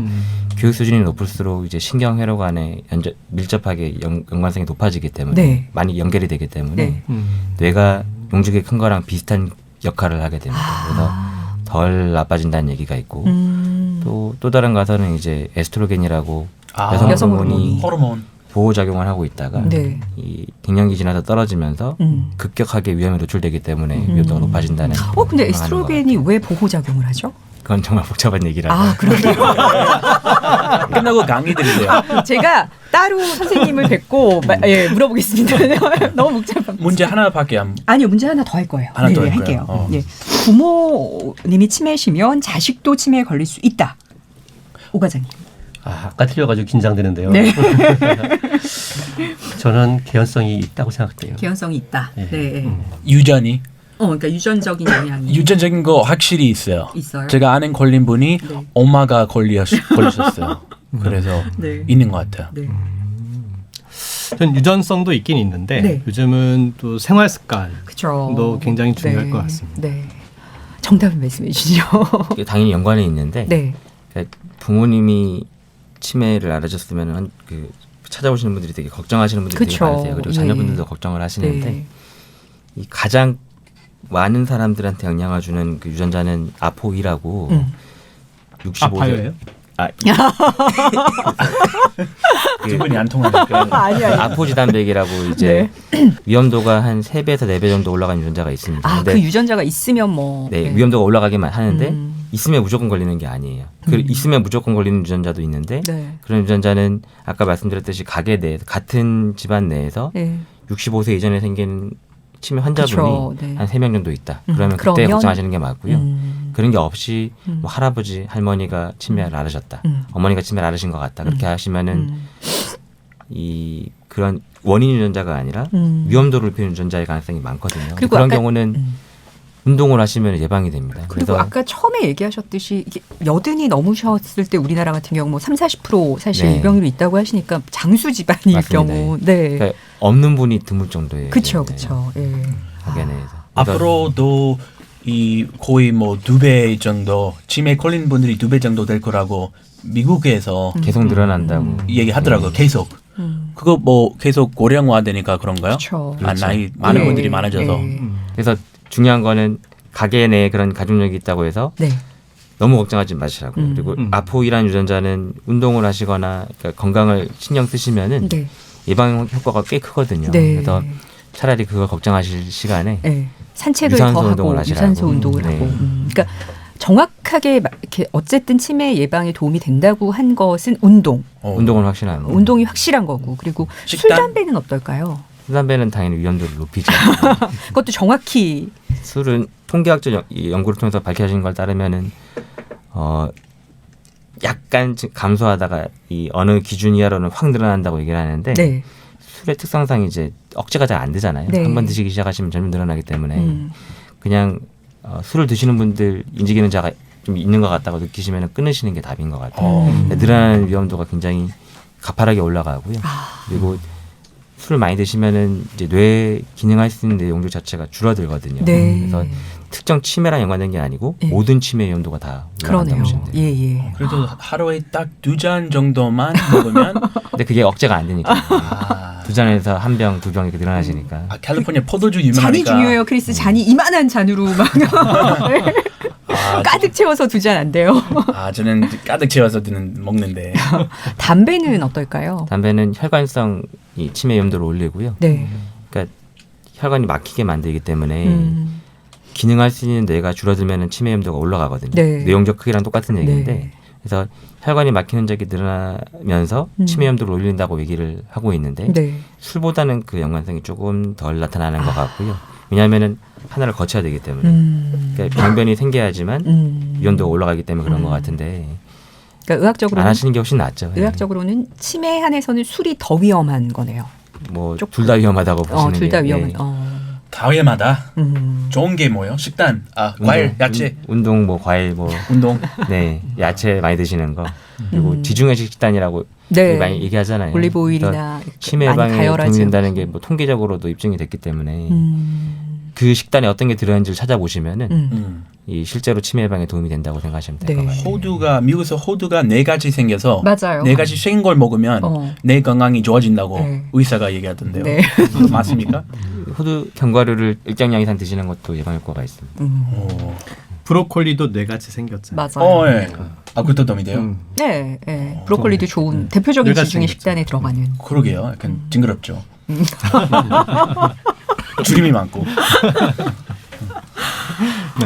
교육 수준이 높을수록 이제 신경 회로 간에 밀접하게 연관성이 높아지기 때문에 많이 연결이 되기 때문에 뇌가 용적이 큰 거랑 비슷한 역할을 하게 됩니다. 그래서 덜 나빠진다는 얘기가 있고 또 다른 가설은 이제 에스트로겐이라고 여성 호르몬이 보호작용을 하고 있다가 이 갱년기 지나서 떨어지면서 급격하게 위험에 노출되기 때문에 위험도가 높아진다는. 근데 에스트로겐이 왜 보호작용을 하죠? 그건 정말 복잡한 얘기라서. 그러게요. 끝나고 강의 드리세요. 제가 따로 선생님을 뵙고 물어보겠습니다. 너무 복잡한. 문제 하나밖에 안. 아니요, 문제 하나 더 할 거예요. 하나 더 할게요. 부모님이 치매시면 자식도 치매에 걸릴 수 있다. 오 과장님. 아까 틀려가지고 긴장되는데요. 네. 저는 개연성이 있다고 생각돼요. 개연성이 있다. 네. 유전이. 그러니까 유전적인 영향이. 유전적인 거 확실히 있어요. 제가 아는 걸린 분이 엄마가 걸리셨어요. 그래서 있는 것 같아요. 전 유전성도 있긴 있는데 요즘은 또 생활 습관도 굉장히 중요할 것 같습니다. 정답을 말씀해 주시죠. 당연히 연관이 있는데 부모님이 치매를 알아줬으면 찾아오시는 분들이 되게 걱정하시는 분들이 되게 많으세요. 그리고 자녀분들도 걱정을 하시는데 이 가장 많은 사람들한테 영향을 주는 그 유전자는 아포이라고 65세예요? 두 분이 안 통하니까. 아포지단백이라고 이제 위험도가 한 3배에서 4배 정도 올라간 유전자가 있습니다. 그 유전자가 있으면 위험도가 올라가기만 하는데 있으면 무조건 걸리는 게 아니에요. 있으면 무조건 걸리는 유전자도 있는데 그런 유전자는 아까 말씀드렸듯이 가게 내에서 같은 집안 내에서 65세 이전에 생긴 치매 환자분이 한 3명 정도 있다. 그러면 그때 걱정하시는 게 맞고요. 그런 게 없이 뭐 할아버지, 할머니가 치매를 앓으셨다. 어머니가 치매를 앓으신 것 같다. 그렇게 하시면은 그런 원인 유전자가 아니라 위험도를 높이는 유전자의 가능성이 많거든요. 그리고 그런 경우는 운동을 하시면 예방이 됩니다. 그리고 아까 처음에 얘기하셨듯이 이게 여든이 넘으셨을 때 우리나라 같은 경우 30-40% 사실 유병률이 있다고 하시니까 장수 집안일 경우 그러니까 없는 분이 드물 정도예요. 그렇죠. 가게 내에서. 앞으로도 거의 2배 정도 치매 걸린 분들이 2배 정도 될 거라고 미국에서 계속 늘어난다고 얘기하더라고요. 계속. 그거 계속 고령화되니까 그런가요? 그렇죠. 나이 많은 분들이 많아져서. 그래서 중요한 거는 가게 내에 그런 가족력이 있다고 해서 너무 걱정하지 마시라고요. 그리고 아포이라는 유전자는 운동을 하시거나 그러니까 건강을 신경 쓰시면은 예방 효과가 꽤 크거든요. 그래서 차라리 그걸 걱정하실 시간에 산책을 더 하고 유산소 운동을 하고. 그러니까 정확하게 이렇게 어쨌든 치매 예방에 도움이 된다고 한 것은 운동은 확실한 거. 운동이 확실한 거고. 그리고 술 담배는 어떨까요? 술 담배는 당연히 위험도를 높이죠. 그것도 정확히. 술은 통계학적 연구를 통해서 밝혀진 걸 따르면은 약간 감소하다가 어느 기준 이하로는 확 늘어난다고 얘기를 하는데 술의 특성상 이제 억제가 잘 안 되잖아요. 한번 드시기 시작하시면 점점 늘어나기 때문에 그냥 술을 드시는 분들 인지기능자가 좀 있는 것 같다고 느끼시면 끊으시는 게 답인 것 같아요. 늘어나는 위험도가 굉장히 가파르게 올라가고요. 그리고 술 많이 드시면은 이제 뇌 기능할 수 있는 뇌 용적 자체가 줄어들거든요. 그래서 특정 치매랑 연관된 게 아니고 예. 모든 치매 위험도가 다 올라간다고 보시면 돼요. 예. 그래도 하루에 딱 2잔 정도만 먹으면 근데 그게 억제가 안 되니까. 아, 2잔에서 1병, 2병 이렇게 늘어나시니까. 캘리포니아 포도주 유명하니까 잔이 중요해요, 크리스. 잔이 이만한 잔으로 막 가득 채워서 2잔 안 돼요. 저는 가득 채워서 먹는데. 담배는 어떨까요? 담배는 혈관성 이 치매 위험도를 올리고요. 네. 그러니까 혈관이 막히게 만들기 때문에 기능할 수 있는 뇌가 줄어들면 치매 위험도가 올라가거든요. 네. 내용적 크기랑 똑같은 얘기인데 네. 그래서 혈관이 막히는 적이 늘어나면서 치매 위험도를 올린다고 얘기를 하고 있는데 네. 술보다는 그 연관성이 조금 덜 나타나는 것 같고요. 왜냐하면은 하나를 거쳐야 되기 때문에 그러니까 병변이 생겨야지만 위험도가 올라가기 때문에 그런 것 같은데 그러니까 의학적으로는 안 하시는 게 훨씬 낫죠. 의학적으로는 치매 한해서는 술이 더 위험한 거네요. 뭐 둘 다 위험하다고 보시는 둘 다 게, 위험한. 예. 다회마다 좋은 게 뭐예요? 식단, 과일, 야채, 운동, 뭐 과일, 뭐 운동. 네, 야채 많이 드시는 거 그리고 지중해식 식단이라고 네. 많이 얘기하잖아요. 올리브 오일이나 치매 많이 예방에 가열하지 도움이 된다는 않고. 게 뭐 통계적으로도 입증이 됐기 때문에 그 식단에 어떤 게 들어있는지를 찾아보시면은 이 실제로 치매 예방에 도움이 된다고 생각하시면 될 것 네. 같아요. 미국에서 호두가 4가지 생겨서 맞아요. 4가지 생긴 걸 먹으면 내 건강이 좋아진다고 네. 의사가 얘기하던데요. 네. 맞습니까? 호두 견과류를 일정량 이상 드시는 것도 예방 효과가 있습니다. 브로콜리도 4가지 생겼잖아요. 맞아요. 예. 그것도 도움이 돼요? 네, 브로콜리도 좋은 대표적인 뇌가 지중해 생겼죠. 식단에 들어가는. 그러게요. 약간 징그럽죠. 주림이 많고.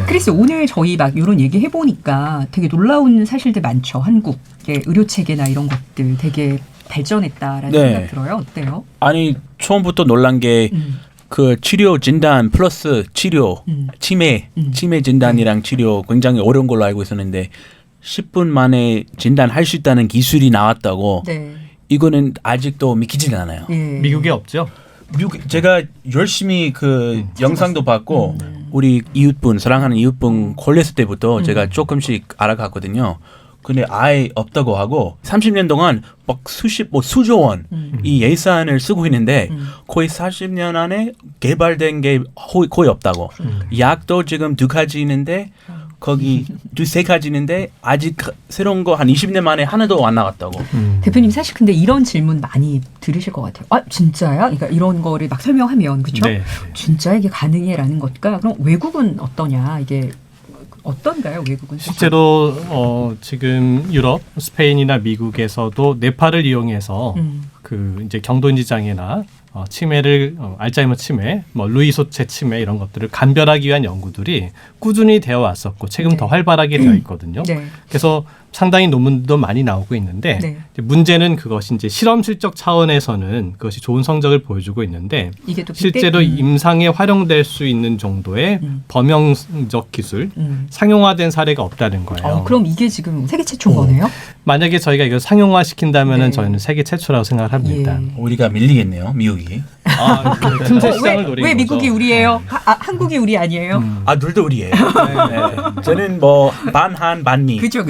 크리스 오늘 저희 막 이런 얘기 해보니까 되게 놀라운 사실들 많죠. 한국의 의료 체계나 이런 것들 되게 발전했다라는 네. 생각 들어요. 어때요? 아니 처음부터 놀란 게 그 치료 진단 플러스 치료 치매 진단이랑 치료 굉장히 어려운 걸로 알고 있었는데 10분 만에 진단할 수 있다는 기술이 나왔다고. 네. 이거는 아직도 믿기지 않아요. 예. 미국에 없죠? 미국 제가 열심히 그 영상도 봤고 우리 이웃분 사랑하는 이웃분 걸렸을 때부터 제가 조금씩 알아갔거든요. 근데 아예 없다고 하고 30년 동안 막 수조 원 이 예산을 쓰고 있는데 거의 40년 안에 개발된 게 거의 없다고. 약도 지금 2가지 있는데 거기 2-3가지 있는데 아직 새로운 거 한 20년 만에 하나도 안 나왔다고. 대표님 사실 근데 이런 질문 많이 들으실 것 같아요. 아 진짜야? 그러니까 이런 거를 막 설명하면 그렇죠? 네. 진짜 이게 가능해라는 것과 그럼 외국은 어떠냐 이게 어떤가요? 외국은 실제로 지금 유럽, 스페인이나 미국에서도 뇌파를 이용해서 그 이제 경도인지 장애나 치매를 알츠하이머 치매, 뭐 루이소체 치매 이런 것들을 감별하기 위한 연구들이 꾸준히 되어 왔었고 최근 네. 더 활발하게 되어 있거든요. 네. 그래서 상당히 논문도 많이 나오고 있는데 네. 이제 문제는 그것이 이제 실험실적 차원에서는 그것이 좋은 성적을 보여주고 있는데 이게 또 실제로 임상에 활용될 수 있는 정도의 범용적 기술, 상용화된 사례가 없다는 거예요. 그럼 이게 지금 세계 최초인 거네요? 만약에 저희가 이걸 상용화 시킨다면은 네. 저희는 세계 최초라고 생각을 합니다. 예. 우리가 밀리겠네요, 미국이. 틈새 시장을 노리는 왜 거죠. 미국이 우리예요? 한국이 우리 아니에요? 둘도 우리예요. 네. 저는 뭐 반한 반미. 그렇죠.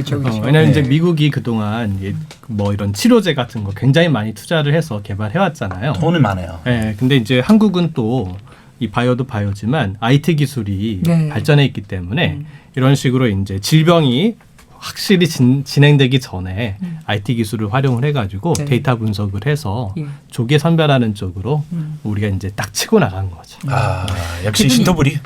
왜냐하면 네. 이제 미국이 그동안 뭐 이런 치료제 같은 거 굉장히 많이 투자를 해서 개발해 왔잖아요. 돈은 많아요. 네, 근데 이제 한국은 또 이 바이오도 바이오지만 IT 기술이 네. 발전해 있기 때문에 이런 식으로 이제 질병이 확실히 진행되기 전에 IT 기술을 활용을 해가지고 네. 데이터 분석을 해서 예. 조기에 선별하는 쪽으로 우리가 이제 딱 치고 나간 거죠. 역시 신토부리.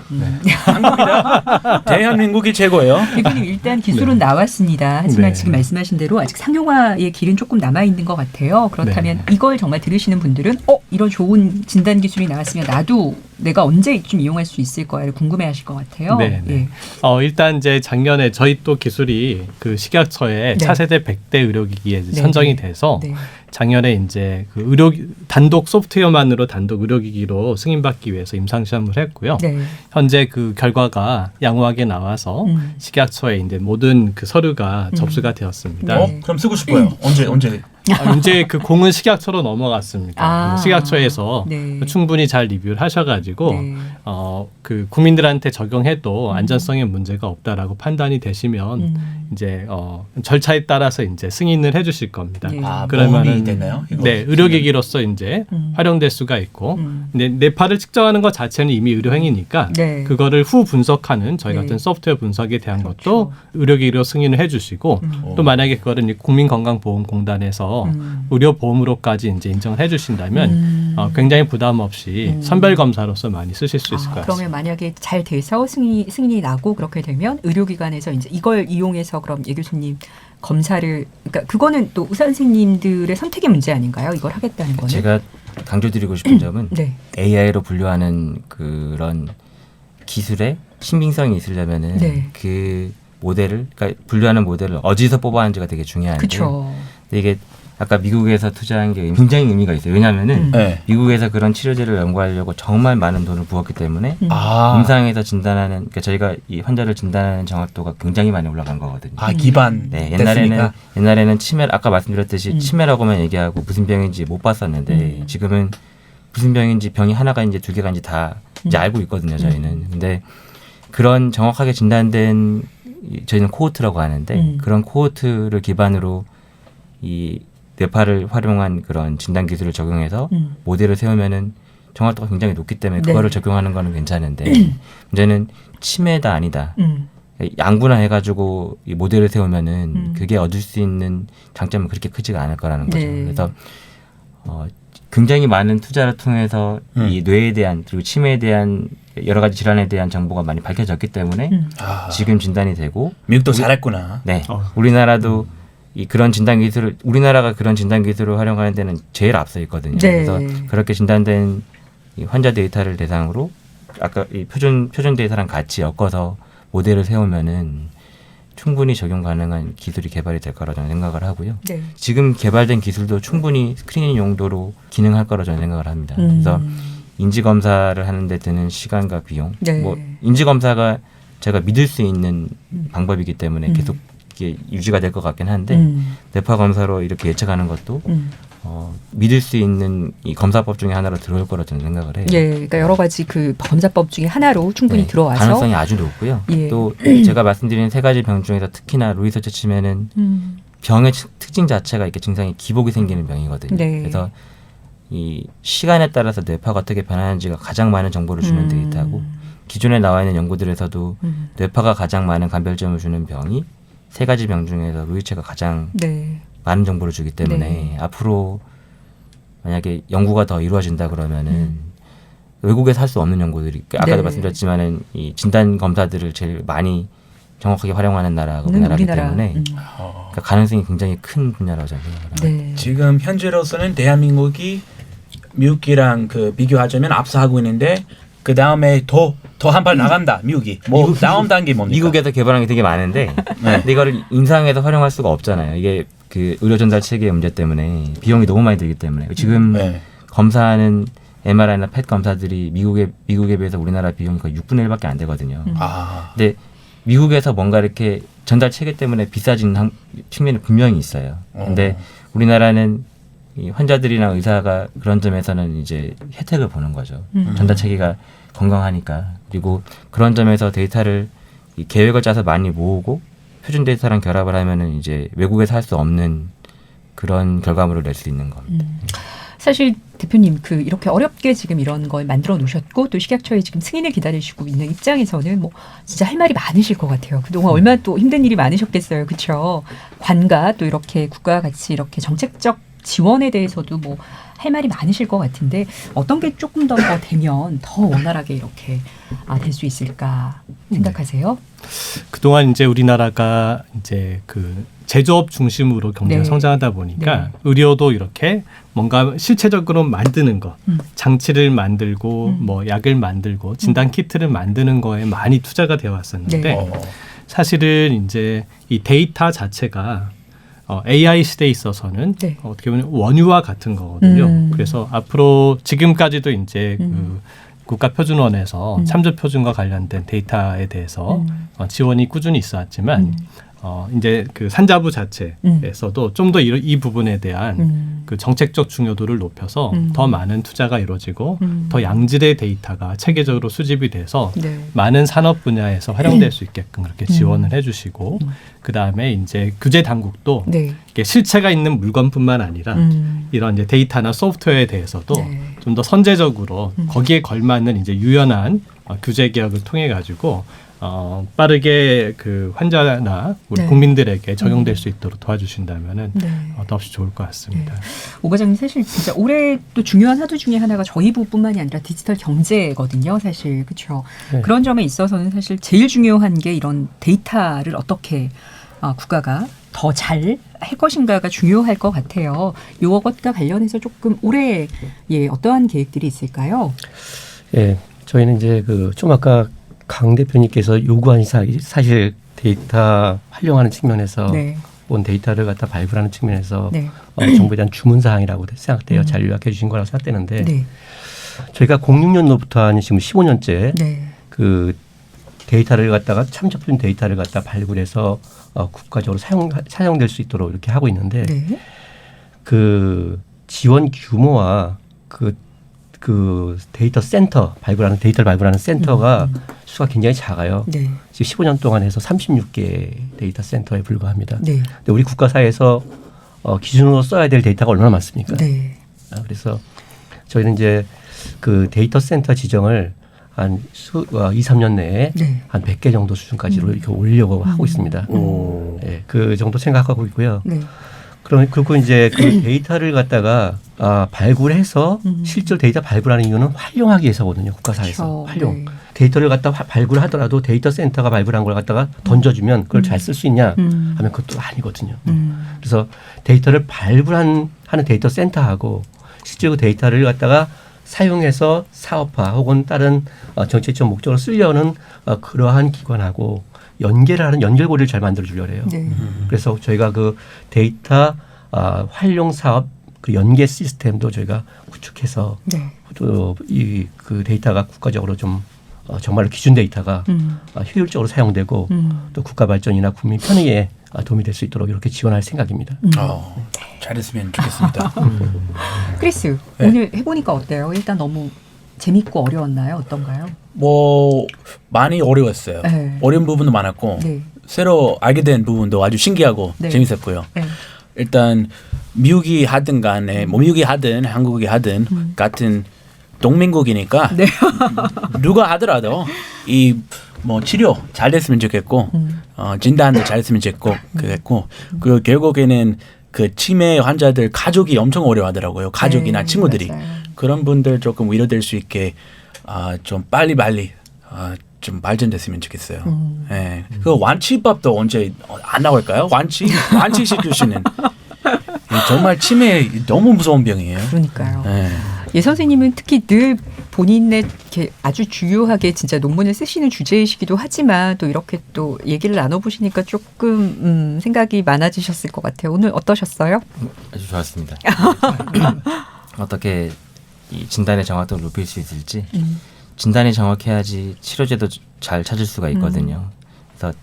한국이다. 대한민국이 최고예요. 대표님 일단 기술은 나왔습니다. 하지만 네. 지금 말씀하신 대로 아직 상용화의 길은 조금 남아 있는 것 같아요. 그렇다면 이걸 정말 들으시는 분들은 이런 좋은 진단 기술이 나왔으면 나도 내가 언제쯤 이용할 수 있을 거야를 궁금해하실 것 같아요. 네. 예. 일단 이제 작년에 저희 또 기술이 그 식약처의 네. 차세대 100대 의료기기에 네. 선정이 돼서 네. 작년에 이제 그 단독 소프트웨어만으로 단독 의료기기로 승인받기 위해서 임상 시험을 했고요. 네. 현재 그 결과가 양호하게 나와서 식약처에 이제 모든 그 서류가 접수가 되었습니다. 네. 그럼 쓰고 싶어요. 언제? 이제 그 공은 식약처로 넘어갔습니다. 식약처에서 충분히 잘 리뷰를 하셔가지고 그 국민들한테 적용해도 안전성에 문제가 없다라고 판단이 되시면 이제 절차에 따라서 이제 승인을 해주실 겁니다. 그러면은 됐나요? 네, 의료기기로서 이제 활용될 수가 있고, 뇌파를 측정하는 것 자체는 이미 의료행위니까 그거를 후 분석하는 저희 같은 소프트웨어 분석에 대한 것도 의료기기로 승인을 해주시고, 또 만약에 그거를 국민건강보험공단에서 의료보험으로까지 이제 인정을 해주신다면 굉장히 부담 없이 선별검사로서 많이 쓰실 수 있을 것 같습니다. 그러면 만약에 잘 돼서 승인이 나고 그렇게 되면 의료기관에서 이제 이걸 이용해서 그럼 예 교수님 검사를, 그러니까 그거는 또 의사 선생님들의 선택의 문제 아닌가요? 이걸 하겠다는 거는? 제가 강조드리고 싶은 점은 AI로 분류하는 그런 기술에 신빙성이 있으려면은 그 모델을, 그러니까 분류하는 모델을 어디서 뽑아왔는지가 되게 중요한데, 근데 이게 아까 미국에서 투자한 게 굉장히 의미가 있어요. 왜냐하면은 미국에서 그런 치료제를 연구하려고 정말 많은 돈을 부었기 때문에 임상에서 진단하는, 그러니까 저희가 이 환자를 진단하는 정확도가 굉장히 많이 올라간 거거든요. 기반. 네, 옛날에는 치매, 아까 말씀드렸듯이 치매라고만 얘기하고 무슨 병인지 못 봤었는데 지금은 무슨 병인지, 병이 하나가 이제 두 개가 이제 다 이제 알고 있거든요. 저희는. 근데 그런 정확하게 진단된, 저희는 코호트라고 하는데 그런 코호트를 기반으로 이 뇌파를 활용한 그런 진단 기술을 적용해서 모델을 세우면은 정확도가 굉장히 높기 때문에 그거를 적용하는 거는 괜찮은데 문제는 치매다 아니다. 양분화 해가지고 이 모델을 세우면은 그게 얻을 수 있는 장점은 그렇게 크지가 않을 거라는 거죠. 그래서 굉장히 많은 투자를 통해서 이 뇌에 대한, 그리고 치매에 대한 여러 가지 질환에 대한 정보가 많이 밝혀졌기 때문에 지금 진단이 되고, 미국도 잘했구나. 네, 우리나라도 그런 진단 기술을, 우리나라가 그런 진단 기술을 활용하는 데는 제일 앞서 있거든요. 그래서 그렇게 진단된 이 환자 데이터를 대상으로 아까 이 표준 데이터랑 같이 엮어서 모델을 세우면은 충분히 적용 가능한 기술이 개발이 될 거라 저는 생각을 하고요. 지금 개발된 기술도 충분히 스크리닝 용도로 기능할 거라 저는 생각을 합니다. 그래서 인지 검사를 하는데 드는 시간과 비용, 뭐 인지 검사가 제가 믿을 수 있는 방법이기 때문에 계속 이게 유지가 될 것 같긴 한데 뇌파 검사로 이렇게 예측하는 것도 믿을 수 있는 이 검사법 중에 하나로 들어올 거라 저는 생각을 해요. 그러니까 여러 가지 그 검사법 중에 하나로 충분히 들어와서 가능성이 아주 높고요. 또 제가 말씀드린 세 가지 병 중에서 특히나 루이서치 치매는 병의 특징 자체가 이렇게 증상이 기복이 생기는 병이거든요. 그래서 이 시간에 따라서 뇌파가 어떻게 변하는지가 가장 많은 정보를 주는 데이터고, 기존에 나와 있는 연구들에서도 뇌파가 가장 많은 감별점을 주는 병이 세 가지 병 중에서 루이체가 가장 많은 정보를 주기 때문에 앞으로 만약에 연구가 더 이루어진다 그러면은 외국에서 할 수 없는 연구들이, 아까도 말씀드렸지만은 이 진단 검사들을 제일 많이 정확하게 활용하는 나라가 우리나라이기 때문에 그러니까 가능성이 굉장히 큰 분야라고 저는 생각합니다. 지금 현재로서는 대한민국이 미국이랑 그 비교하자면 앞서하고 있는데 그 다음에 더 한 발 나간다. 미국이. 뭐 다음 단계 뭡니까? 미국에서 개발한 게 되게 많은데 근데 이거를 임상에서 활용할 수가 없잖아요. 이게 그 의료 전달 체계의 문제 때문에 비용이 너무 많이 들기 때문에 지금 검사하는 MRI나 펫 검사들이 미국에 비해서 우리나라 비용이 거의 6분의 1밖에 안 되거든요. 근데 미국에서 뭔가 이렇게 전달 체계 때문에 비싸진 측면이 분명히 있어요. 근데 우리나라는 이 환자들이나 의사가 그런 점에서는 이제 혜택을 보는 거죠. 전달 체계가 건강하니까. 그리고 그런 점에서 데이터를 이 계획을 짜서 많이 모으고 표준 데이터랑 결합을 하면은 이제 외국에서 할 수 없는 그런 결과물을 낼 수 있는 겁니다. 사실 대표님 이렇게 어렵게 지금 이런 걸 만들어 놓으셨고 또 식약처에 지금 승인을 기다리시고 있는 입장에서는 뭐 진짜 할 말이 많으실 것 같아요. 그동안 얼마나 또 힘든 일이 많으셨겠어요. 그렇죠? 관과 또 이렇게 국가와 같이 이렇게 정책적 지원에 대해서도 뭐 할 말이 많으실 것 같은데 어떤 게 조금 더 되면 더 원활하게 이렇게 될 수 있을까 생각하세요? 그동안 이제 우리나라가 이제 그 제조업 중심으로 경제가 성장하다 보니까 의료도 이렇게 뭔가 실체적으로 만드는 거, 장치를 만들고 뭐 약을 만들고 진단 키트를 만드는 거에 많이 투자가 되어 왔었는데 사실은 이제 이 데이터 자체가 AI 시대에 있어서는 어떻게 보면 원유와 같은 거거든요. 그래서 앞으로 지금까지도 이제 그 국가표준원에서 참조표준과 관련된 데이터에 대해서 지원이 꾸준히 있어왔지만 이제 그 산자부 자체에서도 좀 더 이 부분에 대한 그 정책적 중요도를 높여서 더 많은 투자가 이루어지고 더 양질의 데이터가 체계적으로 수집이 돼서 네. 많은 산업 분야에서 활용될 수 있게끔 그렇게 지원을 해주시고 그 다음에 이제 규제 당국도 네. 이게 실체가 있는 물건뿐만 아니라 이런 이제 데이터나 소프트웨어에 대해서도 네. 좀 더 선제적으로 거기에 걸맞는 이제 유연한 규제 개혁을 통해 가지고 빠르게 그 환자나 우리 네. 국민들에게 적용될 수 있도록 도와주신다면은 네. 더없이 좋을 것 같습니다. 오 과장님 사실 진짜 올해 또 중요한 화두 중에 하나가 저희 부뿐만이 아니라 디지털 경제거든요. 사실 그렇죠. 네. 그런 점에 있어서는 사실 제일 중요한 게 이런 데이터를 어떻게 국가가 더 잘 할 것인가가 중요할 것 같아요. 이것과 관련해서 조금 올해 어떠한 계획들이 있을까요? 예, 저희는 이제 좀 아까 강 대표님께서 요구한 사실 데이터 활용하는 측면에서 네. 온 데이터를 갖다 발굴하는 측면에서 네. 정부에 대한 주문 사항이라고 생각돼요. 잘 요약해 주신 거라고 생각되는데 네. 저희가 06년도부터 한 지금 15년째 네. 그 데이터를 갖다가 참접된 데이터를 갖다 발굴해서 국가적으로 사용될 수 있도록 이렇게 하고 있는데 네. 그 지원 규모와 그 데이터 센터 발굴하는 데이터를 발굴하는 센터가 수가 굉장히 작아요. 네. 지금 15년 동안 해서 36개 데이터 센터에 불과합니다. 네. 근데 우리 국가사회에서 기준으로 써야 될 데이터가 얼마나 많습니까? 네. 그래서 저희는 이제 그 데이터 센터 지정을 한 2, 3년 내에 네. 한 100개 정도 수준까지로 이렇게 올리려고 하고 있습니다. 네, 그 정도 생각하고 있고요. 네. 그리고 이제 그 데이터를 갖다가 발굴해서 실제로 데이터 발굴하는 이유는 활용하기 위해서거든요. 국가사에서 그렇죠. 활용. 네. 데이터를 갖다 발굴하더라도 데이터 센터가 발굴한 걸 갖다가 던져주면 그걸 잘 쓸 수 있냐 하면 그것도 아니거든요. 그래서 데이터를 발굴하는 데이터 센터하고 실제로 데이터를 갖다가 사용해서 사업화 혹은 다른 정책적 목적으로 쓰려는 그러한 기관하고 연계를 하는 연결고리를 잘 만들어 주려고 해요. 네. 그래서 저희가 그 데이터 활용 사업 그 연계 시스템도 저희가 구축해서 네. 또 이 그 데이터가 국가적으로 좀 정말로 기준 데이터가 효율적으로 사용되고 또 국가 발전이나 국민 편의에 도움이 될 수 있도록 이렇게 지원할 생각입니다. 잘했으면 좋겠습니다. 크리스 네. 오늘 해보니까 어때요? 일단 너무 재밌고 어려웠나요? 어떤가요? 뭐 많이 어려웠어요. 네. 어려운 부분도 많았고 네. 새로 알게 된 부분도 아주 신기하고 네. 재밌었고요. 네. 일단 미국이 하든 간에 뭐 미국이 하든 한국이 하든 같은 동맹국이니까 네. 누가 하더라도 이 뭐 치료 잘 됐으면 좋겠고 진단도 잘 됐으면 좋겠고 그리고 결국에는 그 치매 환자들 가족이 엄청 어려워하더라고요. 가족이나 네, 친구들이 맞아요. 그런 분들 조금 위로될 수 있게 좀 빨리 좀 발전됐으면 좋겠어요. 예. 그 완치법도 언제 안 나올까요? 완치시킬 수 있는 정말 치매 너무 무서운 병이에요. 그러니까요. 예. 예 선생님은 특히 늘 본인의 이렇게 아주 주요하게 진짜 논문을 쓰시는 주제이시기도 하지만 또 이렇게 또 얘기를 나눠보시니까 조금 생각이 많아지셨을 것 같아요. 오늘 어떠셨어요? 아주 좋았습니다. 어떻게 이 진단의 정확도를 높일 수 있을지 진단이 정확해야지 치료제도 잘 찾을 수가 있거든요. 그래서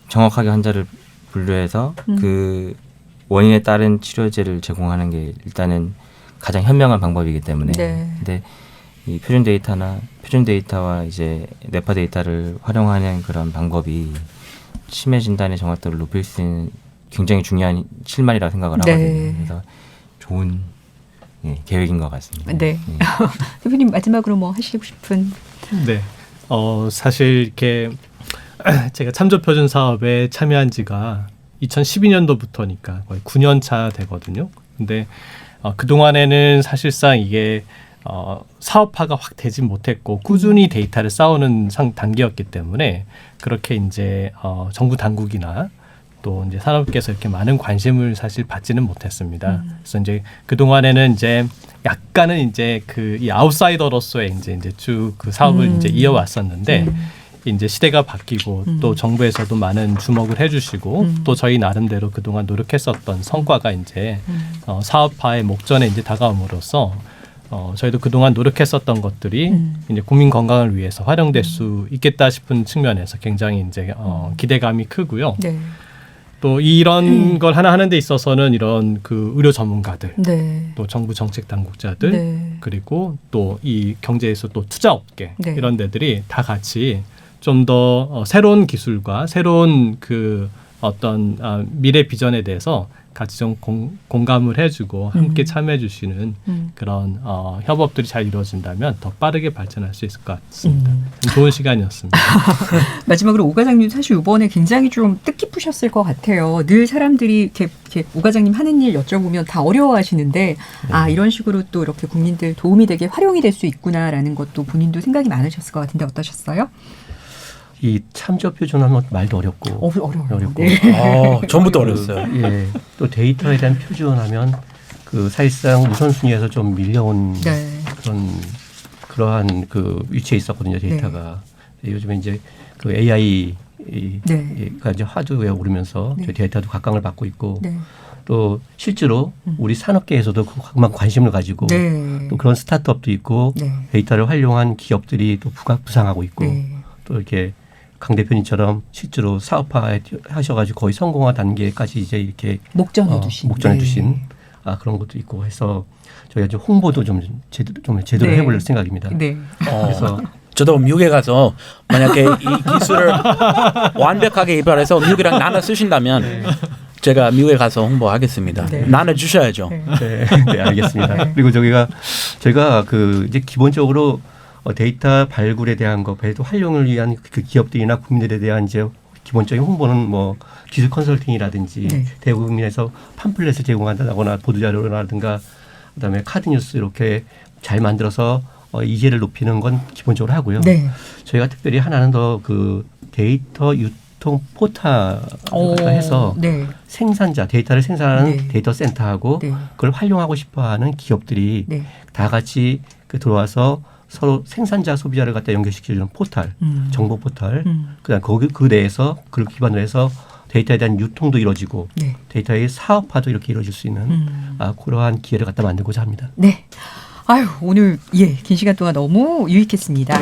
정확하게 환자를 분류해서 그 원인에 따른 치료제를 제공하는 게 일단은 가장 현명한 방법이기 때문에 네. 근데 이 표준 데이터와 이제 뇌파 데이터를 활용하는 그런 방법이 치매 진단의 정확도를 높일 수 있는 굉장히 중요한 실마리라고 생각을 네. 하거든요. 그래서 좋은 계획인 것 같습니다. 네. 대표님 마지막으로 뭐 하시고 싶은? 네. 사실 이렇게 제가 참조 표준 사업에 참여한 지가 2012년도부터니까 거의 9년 차 되거든요. 근데 그동안에는 사실상 이게 사업화가 확 되지 못했고 꾸준히 데이터를 쌓아오는 단계였기 때문에 그렇게 이제 정부 당국이나 또 이제 산업계에서 이렇게 많은 관심을 사실 받지는 못했습니다. 그래서 이제 그동안에는 이제 약간은 이제 이 아웃사이더로서의 이제 쭉 그 사업을 이제 이어왔었는데 이제 시대가 바뀌고 또 정부에서도 많은 주목을 해주시고 또 저희 나름대로 그동안 노력했었던 성과가 이제 사업화의 목전에 이제 다가옴으로써 저희도 그동안 노력했었던 것들이 이제 국민 건강을 위해서 활용될 수 있겠다 싶은 측면에서 굉장히 이제 기대감이 크고요. 네. 또 이런 걸 하나 하는 데 있어서는 이런 그 의료 전문가들, 네. 또 정부 정책 당국자들, 네. 그리고 또 이 경제에서 또 투자업계 네. 이런 데들이 다 같이 좀 더 새로운 기술과 새로운 그 어떤 미래 비전에 대해서 같이 좀 공감을 해주고 함께 참여해 주시는 그런 협업들이 잘 이루어진다면 더 빠르게 발전할 수 있을 것 같습니다. 좋은 시간이었습니다. 마지막으로 오 과장님 사실 이번에 굉장히 좀 뜻깊으셨을 것 같아요. 늘 사람들이 이렇게 오 과장님 하는 일 여쭤보면 다 어려워하시는데 아 이런 식으로 또 이렇게 국민들 도움이 되게 활용이 될 수 있구나라는 것도 본인도 생각이 많으셨을 것 같은데 어떠셨어요? 이 참저 표준하면 말도 어렵고 어렵고 네. 전부터 어려웠어요. 예. 또 데이터에 대한 표준하면 그 사실상 우선순위에서 좀 밀려온 네. 그러한 그 위치에 있었거든요 데이터가. 네. 요즘에 이제 그 AI가 네. 이제 화두에 오르면서 네. 데이터도 각광을 받고 있고 네. 또 실제로 우리 산업계에서도 그만 관심을 가지고 네. 또 그런 스타트업도 있고 네. 데이터를 활용한 기업들이 또 부상하고 있고 네. 또 이렇게 강 대표님처럼 실제로 사업화 하셔가지고 거의 성공화 단계까지 이제 이렇게 목전에 두신 네. 그런 것도 있고 해서 저희가 좀 홍보도 좀 제대로 네. 해볼 생각입니다. 네. 그래서 저도 미국에 가서 만약에 이 기술을 완벽하게 개발해서 미국이랑 나눠 쓰신다면 네. 제가 미국에 가서 홍보하겠습니다. 네. 나눠 주셔야죠. 네, 네 알겠습니다. 네. 그리고 저희가 그 이제 기본적으로 데이터 발굴에 대한 거, 데이터 활용을 위한 그 기업들이나 국민들에 대한 이제 기본적인 홍보는 뭐 기술 컨설팅이라든지 네. 대국민에서 팜플렛을 제공한다거나 보도자료라든가 그다음에 카드 뉴스 이렇게 잘 만들어서 이해를 높이는 건 기본적으로 하고요. 네. 저희가 특별히 하나는 더 그 데이터 유통 포탈을 해서 네. 생산자 데이터를 생산하는 네. 데이터 센터하고 네. 그걸 활용하고 싶어하는 기업들이 네. 다 같이 들어와서 서로 생산자 소비자를 갖다 연결시켜주는 포털, 정보 포털, 그다음 그 내에서 그걸 기반으로 해서 데이터에 대한 유통도 이루어지고 네. 데이터의 사업화도 이렇게 이루어질 수 있는 그러한 기회를 갖다 만들고자 합니다. 네. 아유 오늘 긴 시간 동안 너무 유익했습니다.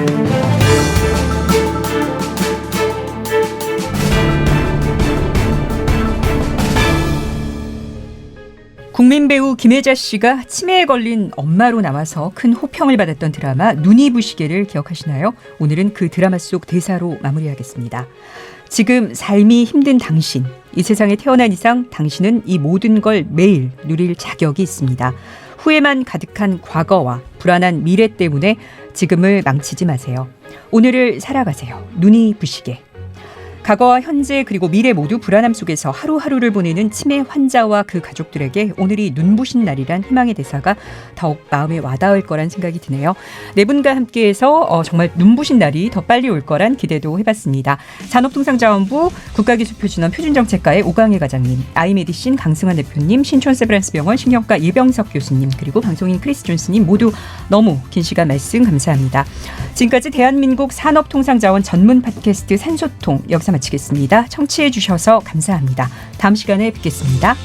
국민 배우 김혜자 씨가 치매에 걸린 엄마로 나와서 큰 호평을 받았던 드라마 눈이 부시게를 기억하시나요? 오늘은 그 드라마 속 대사로 마무리하겠습니다. 지금 삶이 힘든 당신, 이 세상에 태어난 이상 당신은 이 모든 걸 매일 누릴 자격이 있습니다. 후회만 가득한 과거와 불안한 미래 때문에 지금을 망치지 마세요. 오늘을 살아가세요. 눈이 부시게. 과거와 현재 그리고 미래 모두 불안함 속에서 하루하루를 보내는 치매 환자와 그 가족들에게 오늘이 눈부신 날이란 희망의 대사가 더욱 마음에 와닿을 거란 생각이 드네요. 네 분과 함께해서 정말 눈부신 날이 더 빨리 올 거란 기대도 해봤습니다. 산업통상자원부 국가기술표준원 표준정책과의 오광일 과장님, 아이메디신 강승환 대표님, 신촌세브란스병원 신경과 예병석 교수님, 그리고 방송인 크리스 존스님 모두 너무 긴 시간 말씀 감사합니다. 지금까지 대한민국 산업통상자원 전문 팟캐스트 산소통 여기서 마치겠습니다. 청취해 주셔서 감사합니다. 다음 시간에 뵙겠습니다.